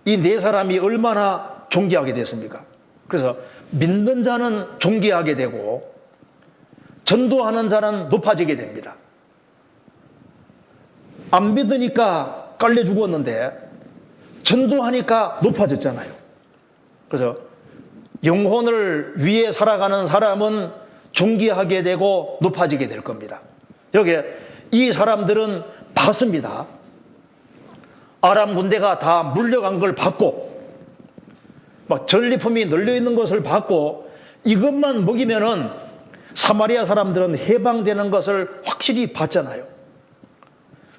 이 네 사람이 얼마나 존귀하게 됐습니까? 그래서 믿는 자는 존귀하게 되고 전도하는 자는 높아지게 됩니다. 안 믿으니까 깔려 죽었는데 전도하니까 높아졌잖아요. 그래서 영혼을 위해 살아가는 사람은 존귀하게 되고 높아지게 될 겁니다. 여기에 이 사람들은 봤습니다. 아람 군대가 다 물려간 걸 봤고, 막 전리품이 널려 있는 것을 봤고, 이것만 먹이면은 사마리아 사람들은 해방되는 것을 확실히 봤잖아요.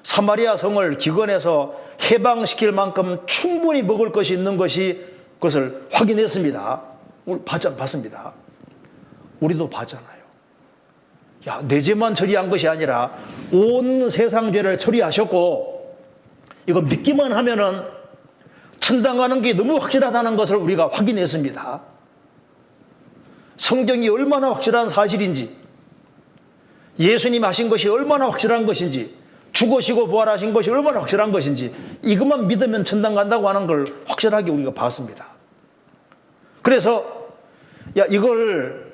사마리아 성을 기근에서 해방시킬 만큼 충분히 먹을 것이 있는 것이 그것을 확인했습니다. 우리 봤습니다. 우리도 봤잖아요. 야, 내 죄만 처리한 것이 아니라 온 세상 죄를 처리하셨고, 이거 믿기만 하면은 천당 가는 게 너무 확실하다는 것을 우리가 확인했습니다. 성경이 얼마나 확실한 사실인지, 예수님 하신 것이 얼마나 확실한 것인지, 죽으시고 부활하신 것이 얼마나 확실한 것인지, 이것만 믿으면 천당 간다고 하는 걸 확실하게 우리가 봤습니다. 그래서 야, 이걸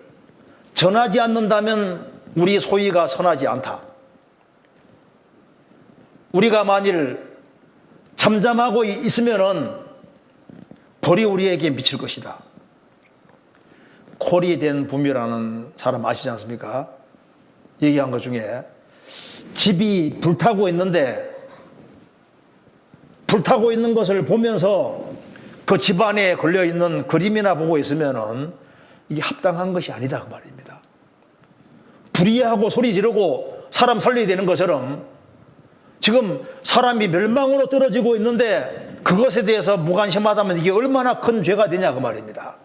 전하지 않는다면 우리 소위가 선하지 않다. 우리가 만일 잠잠하고 있으면은 벌이 우리에게 미칠 것이다. 콜이 된 부미라는 사람 아시지 않습니까? 얘기한 것 중에 집이 불타고 있는데, 불타고 있는 것을 보면서 그 집안에 걸려있는 그림이나 보고 있으면은 이게 합당한 것이 아니다 그 말입니다. 불의하고 소리 지르고 사람 살려야 되는 것처럼 지금 사람이 멸망으로 떨어지고 있는데 그것에 대해서 무관심하다면 이게 얼마나 큰 죄가 되냐 그 말입니다.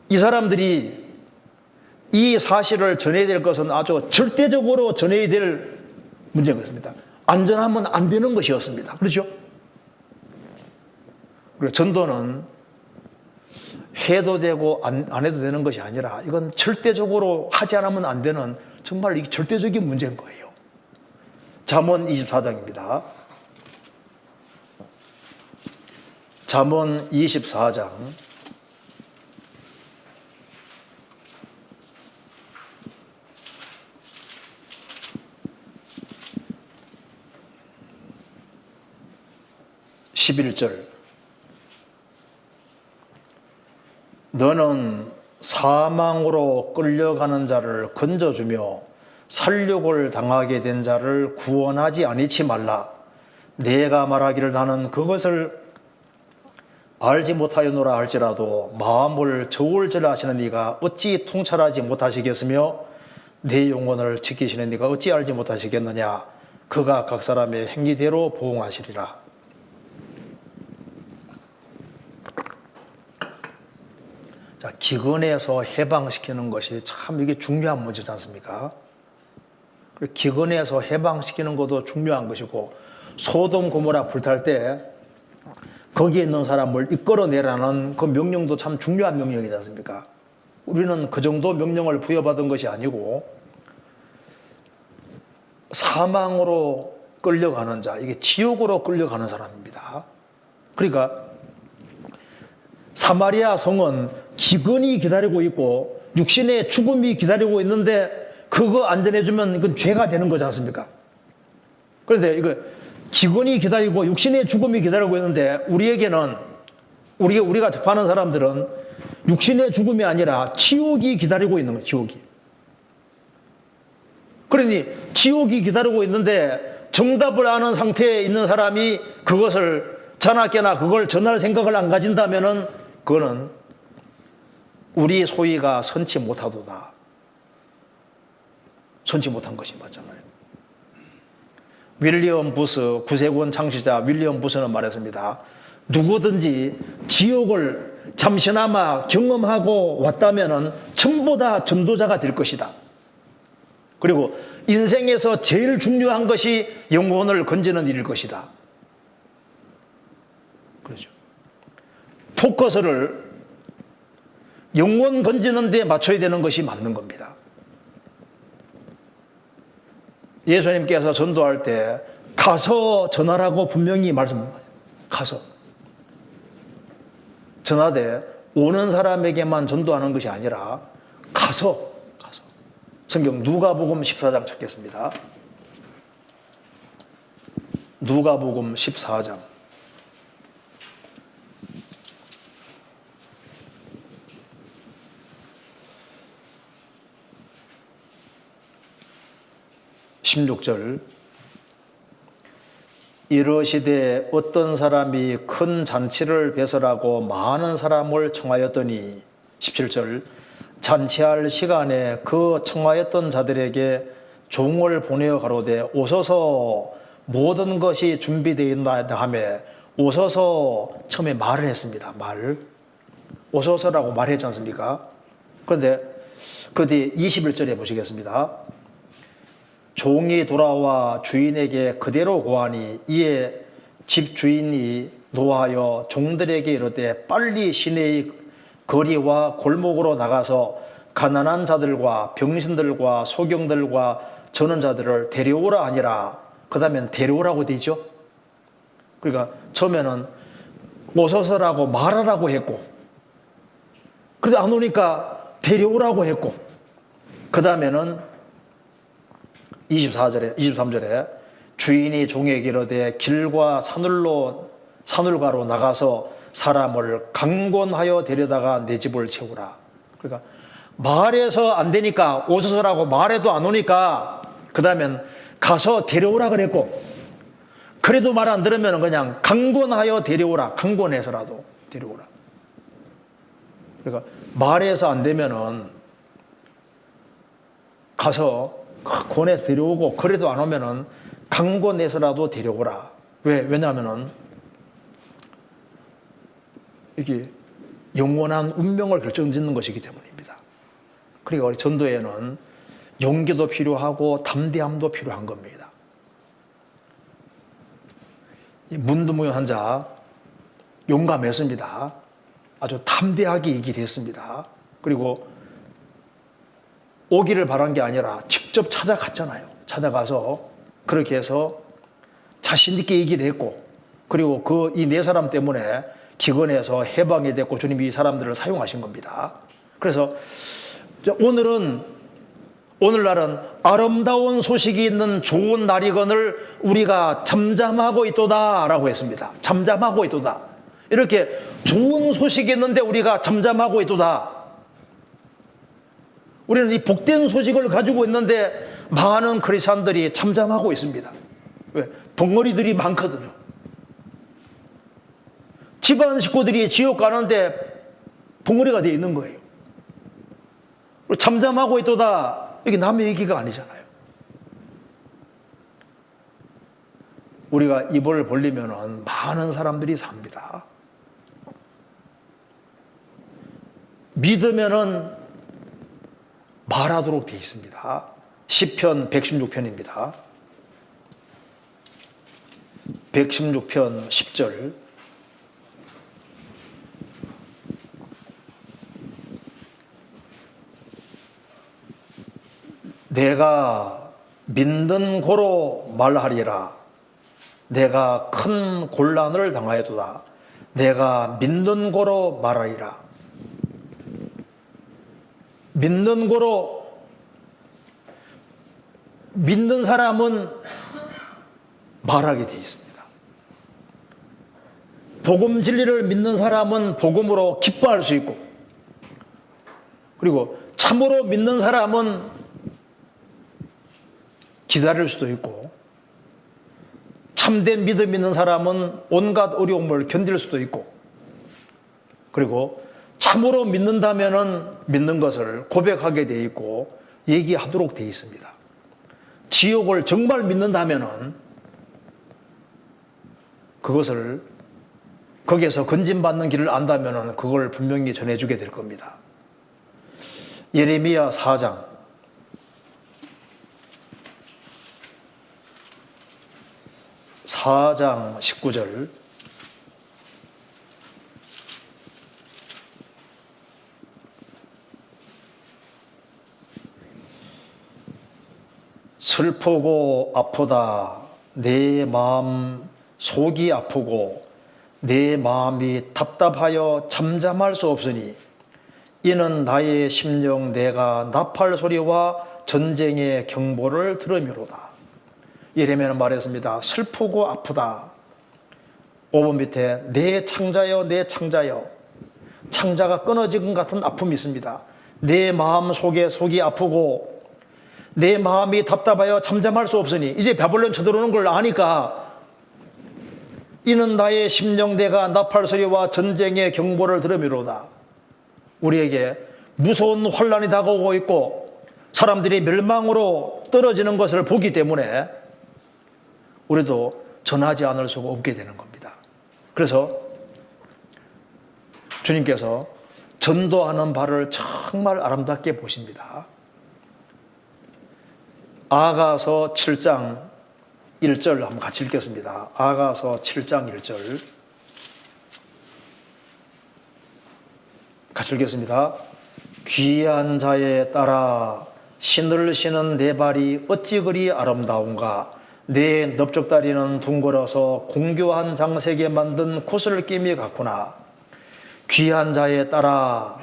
이 사람들이 이 사실을 전해야 될 것은 아주 절대적으로 전해야 될 문제인 것입니다. 안전하면 안 되는 것이었습니다. 그렇죠? 그리고 전도는 해도 되고 안 해도 되는 것이 아니라 이건 절대적으로 하지 않으면 안 되는 정말 이게 절대적인 문제인 거예요. 잠언 24장입니다. 잠언 24장 11절. 너는 사망으로 끌려가는 자를 건져주며 살육을 당하게 된 자를 구원하지 아니치 말라. 내가 말하기를 나는 그것을 알지 못하였노라 할지라도 마음을 저울질하시는 네가 어찌 통찰하지 못하시겠으며 내 영혼을 지키시는 네가 어찌 알지 못하시겠느냐. 그가 각 사람의 행위대로 보응하시리라. 자, 기근에서 해방시키는 것이 참 이게 중요한 문제지 않습니까? 기근에서 해방시키는 것도 중요한 것이고, 소돔 고모라 불탈 때 거기에 있는 사람을 이끌어내라는 그 명령도 참 중요한 명령이지 않습니까? 우리는 그 정도 명령을 부여받은 것이 아니고 사망으로 끌려가는 자, 이게 지옥으로 끌려가는 사람입니다. 그러니까 사마리아 성은 기근이 기다리고 있고 육신의 죽음이 기다리고 있는데 그거 안 전해주면 이건 죄가 되는 거지 않습니까? 그런데 이거 기근이 기다리고 육신의 죽음이 기다리고 있는데 우리에게는 우리가 접하는 사람들은 육신의 죽음이 아니라 지옥이 기다리고 있는 거예요. 지옥이. 그러니 지옥이 기다리고 있는데 정답을 아는 상태에 있는 사람이 그것을 자나깨나 그걸 전할 생각을 안 가진다면은 그거는 우리 소위가 선치 못하도다. 선치 못한 것이 맞잖아요. 윌리엄 부스, 구세군 창시자 윌리엄 부스는 말했습니다. 누구든지 지옥을 잠시나마 경험하고 왔다면은 전부 다 전도자가 될 것이다. 그리고 인생에서 제일 중요한 것이 영혼을 건지는 일일 것이다. 그러죠. 포커스를 영혼 건지는 데 맞춰야 되는 것이 맞는 겁니다. 예수님께서 전도할 때 가서 전하라고 분명히 말씀합니다. 가서 전하되 오는 사람에게만 전도하는 것이 아니라 가서 성경 누가복음 14장 찾겠습니다. 누가복음 14장 16절 이르시되 어떤 사람이 큰 잔치를 배설하고 많은 사람을 청하였더니 17절 잔치할 시간에 그 청하였던 자들에게 종을 보내어 가로되 오소서 모든 것이 준비되어 있나 하매 오소서 처음에 말을 했습니다. 오소서라고 말했지 않습니까? 그런데 그 뒤 21절에 보시겠습니다. 종이 돌아와 주인에게 그대로 고하니 이에 집 주인이 노하여 종들에게 이르되 빨리 시내의 거리와 골목으로 나가서 가난한 자들과 병신들과 소경들과 저는 자들을 데려오라 하니라. 그 다음엔 데려오라고 되죠. 그러니까 처음에는 오소서라고 말하라고 했고, 그래도 안 오니까 데려오라고 했고, 그 다음에는 23절에 주인이 종에게 이르되 길과 산울가로 나가서 사람을 강권하여 데려다가 내 집을 채우라. 그러니까 말해서 안 되니까 오소서라고 말해도 안 오니까 그 다음엔 가서 데려오라 그랬고, 그래도 말 안 들으면 그냥 강권하여 데려오라. 강권해서라도 데려오라. 그러니까 말해서 안 되면은 가서 권해서 데려오고, 그래도 안 오면은 강권해서라도 데려오라. 왜냐하면은 이게 영원한 운명을 결정짓는 것이기 때문입니다. 그러니까 우리 전도에는 용기도 필요하고 담대함도 필요한 겁니다. 문두무용 환자 용감했습니다. 아주 담대하게 얘기를 했습니다. 그리고 오기를 바란 게 아니라 직접 찾아갔잖아요. 찾아가서 그렇게 해서 자신 있게 얘기를 했고, 그리고 이 네 사람 때문에 기근에서 해방이 됐고 주님이 이 사람들을 사용하신 겁니다. 그래서 오늘날은 아름다운 소식이 있는 좋은 날이건을 우리가 잠잠하고 있도다 라고 했습니다. 잠잠하고 있도다. 이렇게 좋은 소식이 있는데 우리가 잠잠하고 있도다. 우리는 이 복된 소식을 가지고 있는데 많은 크리스찬들이 잠잠하고 있습니다. 왜? 벙어리들이 많거든요. 집안 식구들이 지옥 가는데 벙어리가 되어 있는 거예요. 잠잠하고 있도다. 이게 남의 얘기가 아니잖아요. 우리가 입을 벌리면 많은 사람들이 삽니다. 믿으면은 말하도록 되어 있습니다. 시편 116편입니다. 116편 10절 내가 믿는 고로 말하리라. 내가 큰 곤란을 당하여도다. 내가 믿는 고로 말하리라. 믿는 고로, 믿는 사람은 말하게 되어 있습니다. 복음 진리를 믿는 사람은 복음으로 기뻐할 수 있고, 그리고 참으로 믿는 사람은 기다릴 수도 있고, 참된 믿음 있는 사람은 온갖 어려움을 견딜 수도 있고, 그리고 참으로 믿는다면은 믿는 것을 고백하게 돼 있고 얘기하도록 돼 있습니다. 지옥을 정말 믿는다면은 그것을 거기에서 건진받는 길을 안다면은 그걸 분명히 전해주게 될 겁니다. 예레미야 4장 4장 19절. 슬프고 아프다. 내 마음 속이 아프고 내 마음이 답답하여 잠잠할 수 없으니 이는 나의 심령 내가 나팔 소리와 전쟁의 경보를 들음이로다. 예레미야는 말했습니다. 슬프고 아프다. 5번 밑에 내 창자여 내 창자여. 창자가 끊어진 것 같은 아픔이 있습니다. 내 마음 속에 속이 아프고 내 마음이 답답하여 잠잠할 수 없으니 이제 바벨론 쳐들어오는 걸 아니까 이는 나의 심령 내가 나팔 소리와 전쟁의 경보를 들음이로다. 우리에게 무서운 환란이 다가오고 있고 사람들이 멸망으로 떨어지는 것을 보기 때문에 우리도 전하지 않을 수가 없게 되는 겁니다. 그래서 주님께서 전도하는 바를 정말 아름답게 보십니다. 아가서 7장 1절 한번 같이 읽겠습니다. 아가서 7장 1절 같이 읽겠습니다. 귀한 자에 따라 신을 신은 내 발이 어찌 그리 아름다운가. 내 넓적다리는 둥글어서 공교한 장색에 만든 구슬김이 같구나. 귀한 자에 따라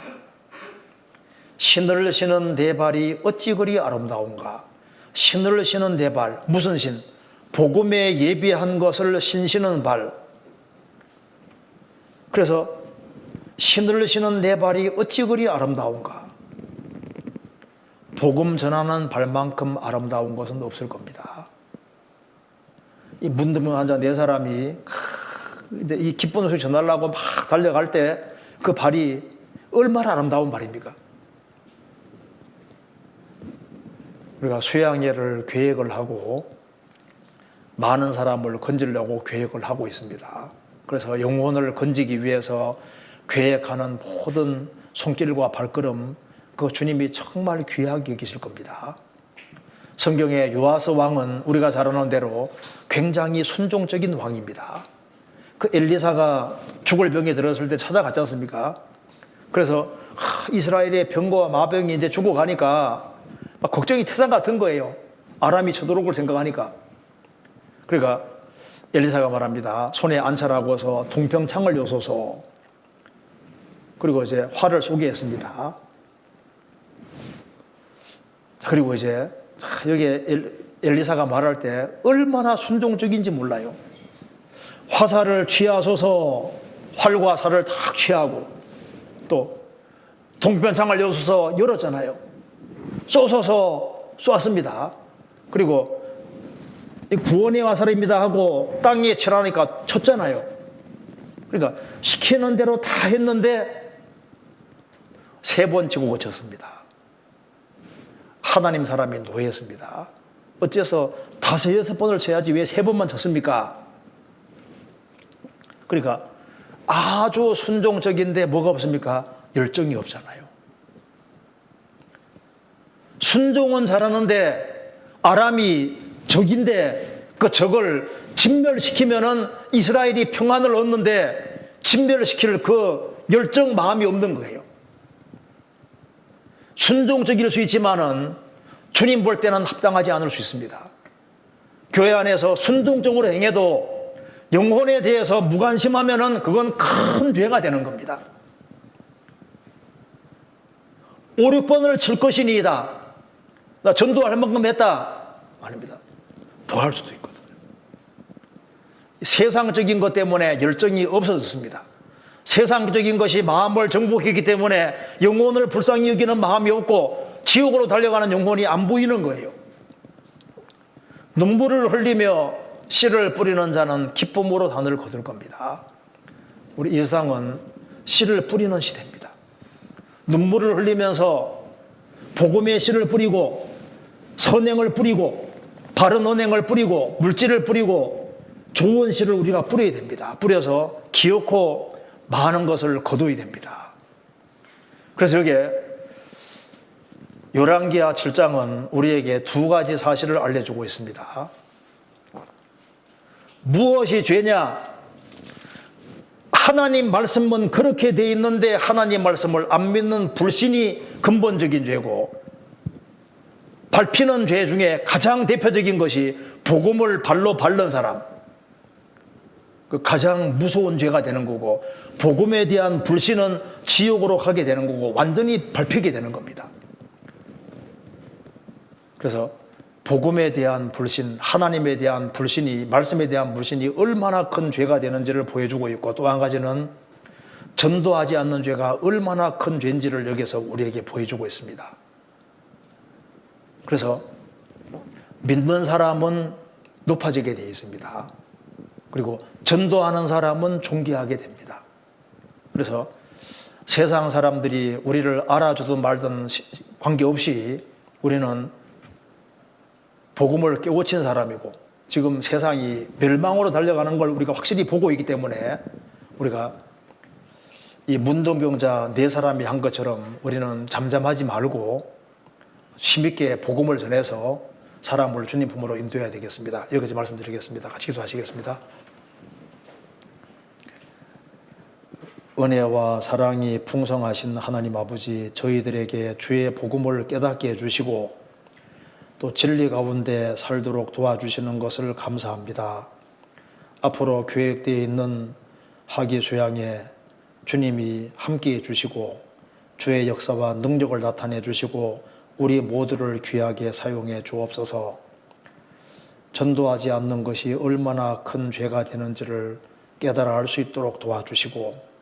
신을 신은 내 발이 어찌 그리 아름다운가. 신을 신은 내 발, 무슨 신? 복음에 예비한 것을 신시는 발. 그래서 신을 신은 내 발이 어찌 그리 아름다운가. 복음 전하는 발만큼 아름다운 것은 없을 겁니다. 이 문드문 환자 네 사람이 이제 이 기쁜 소식 전하려고 막 달려갈 때 그 발이 얼마나 아름다운 발입니까? 우리가 수양회를 계획을 하고 많은 사람을 건지려고 계획을 하고 있습니다. 그래서 영혼을 건지기 위해서 계획하는 모든 손길과 발걸음, 그 주님이 정말 귀하게 여기실 겁니다. 성경의 요아스 왕은 우리가 잘 아는 대로 굉장히 순종적인 왕입니다. 그 엘리사가 죽을 병에 들었을 때 찾아갔지 않습니까? 그래서 이스라엘의 병과 마병이 이제 죽어가니까 막 걱정이 태산 같은 거예요. 아람이 쳐들어올 걸 생각하니까. 그러니까 엘리사가 말합니다. 손에 안찰하고서 동평창을 여소서. 그리고 이제 활을 쏘게 했습니다. 그리고 이제 여기에 엘리사가 말할 때 얼마나 순종적인지 몰라요. 화살을 취하소서. 활과 살을 다 취하고 또 동평창을 여소서 열었잖아요. 쏘소서 쏘았습니다. 그리고 구원의 화살입니다 하고 땅에 치라니까 쳤잖아요. 그러니까 시키는 대로 다 했는데 3번 치고 거쳤습니다. 하나님 사람이 노예했습니다. 어째서 5, 6번을 쳐야지 왜 3번만 쳤습니까? 그러니까 아주 순종적인데 뭐가 없습니까? 열정이 없잖아요. 순종은 잘하는데 아람이 적인데 그 적을 진멸시키면은 이스라엘이 평안을 얻는데 진멸시킬 그 열정 마음이 없는 거예요. 순종적일 수 있지만은 주님 볼 때는 합당하지 않을 수 있습니다. 교회 안에서 순종적으로 행해도 영혼에 대해서 무관심하면은 그건 큰 죄가 되는 겁니다. 5, 6번을 칠 것이니이다. 나 전도할 만큼 했다. 아닙니다. 더 할 수도 있거든요. 세상적인 것 때문에 열정이 없어졌습니다. 세상적인 것이 마음을 정복했기 때문에 영혼을 불쌍히 여기는 마음이 없고 지옥으로 달려가는 영혼이 안 보이는 거예요. 눈물을 흘리며 씨를 뿌리는 자는 기쁨으로 하늘을 거둘 겁니다. 우리 이 세상은 씨를 뿌리는 시대입니다. 눈물을 흘리면서 복음의 씨를 뿌리고 선행을 뿌리고 바른 언행을 뿌리고 물질을 뿌리고 좋은 씨를 우리가 뿌려야 됩니다. 뿌려서 기어코 많은 것을 거둬야 됩니다. 그래서 여기에 열왕기하 7장은 우리에게 2가지 사실을 알려주고 있습니다. 무엇이 죄냐? 하나님 말씀은 그렇게 돼 있는데 하나님 말씀을 안 믿는 불신이 근본적인 죄고, 밟히는 죄 중에 가장 대표적인 것이 복음을 발로 밟는 사람, 그 가장 무서운 죄가 되는 거고, 복음에 대한 불신은 지옥으로 가게 되는 거고 완전히 밟히게 되는 겁니다. 그래서 복음에 대한 불신, 하나님에 대한 불신이, 말씀에 대한 불신이 얼마나 큰 죄가 되는지를 보여주고 있고, 또 한 가지는 전도하지 않는 죄가 얼마나 큰 죄인지를 여기서 우리에게 보여주고 있습니다. 그래서 믿는 사람은 높아지게 되어 있습니다. 그리고 전도하는 사람은 존귀하게 됩니다. 그래서 세상 사람들이 우리를 알아주든 말든 관계없이 우리는 복음을 깨우친 사람이고, 지금 세상이 멸망으로 달려가는 걸 우리가 확실히 보고 있기 때문에 우리가 이 문둥병자 4사람이 한 것처럼 우리는 잠잠하지 말고 힘있게 복음을 전해서 사람을 주님 품으로 인도해야 되겠습니다. 여기까지 말씀드리겠습니다. 같이 기도하시겠습니다. 은혜와 사랑이 풍성하신 하나님 아버지, 저희들에게 주의 복음을 깨닫게 해주시고 또 진리 가운데 살도록 도와주시는 것을 감사합니다. 앞으로 계획되어 있는 학위 수양에 주님이 함께해 주시고 주의 역사와 능력을 나타내 주시고 우리 모두를 귀하게 사용해 주옵소서. 전도하지 않는 것이 얼마나 큰 죄가 되는지를 깨달아 알 수 있도록 도와주시고,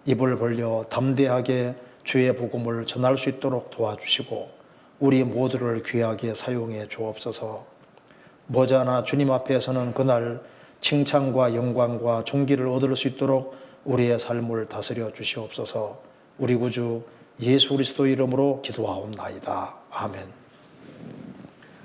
입을 벌려 담대하게 주의 복음을 전할 수 있도록 도와주시고, 우리 모두를 귀하게 사용해 주옵소서. 머지않아 주님 앞에서는 그날 칭찬과 영광과 존귀를 얻을 수 있도록 우리의 삶을 다스려 주시옵소서. 우리 구주 예수 그리스도 이름으로 기도하옵나이다. 아멘.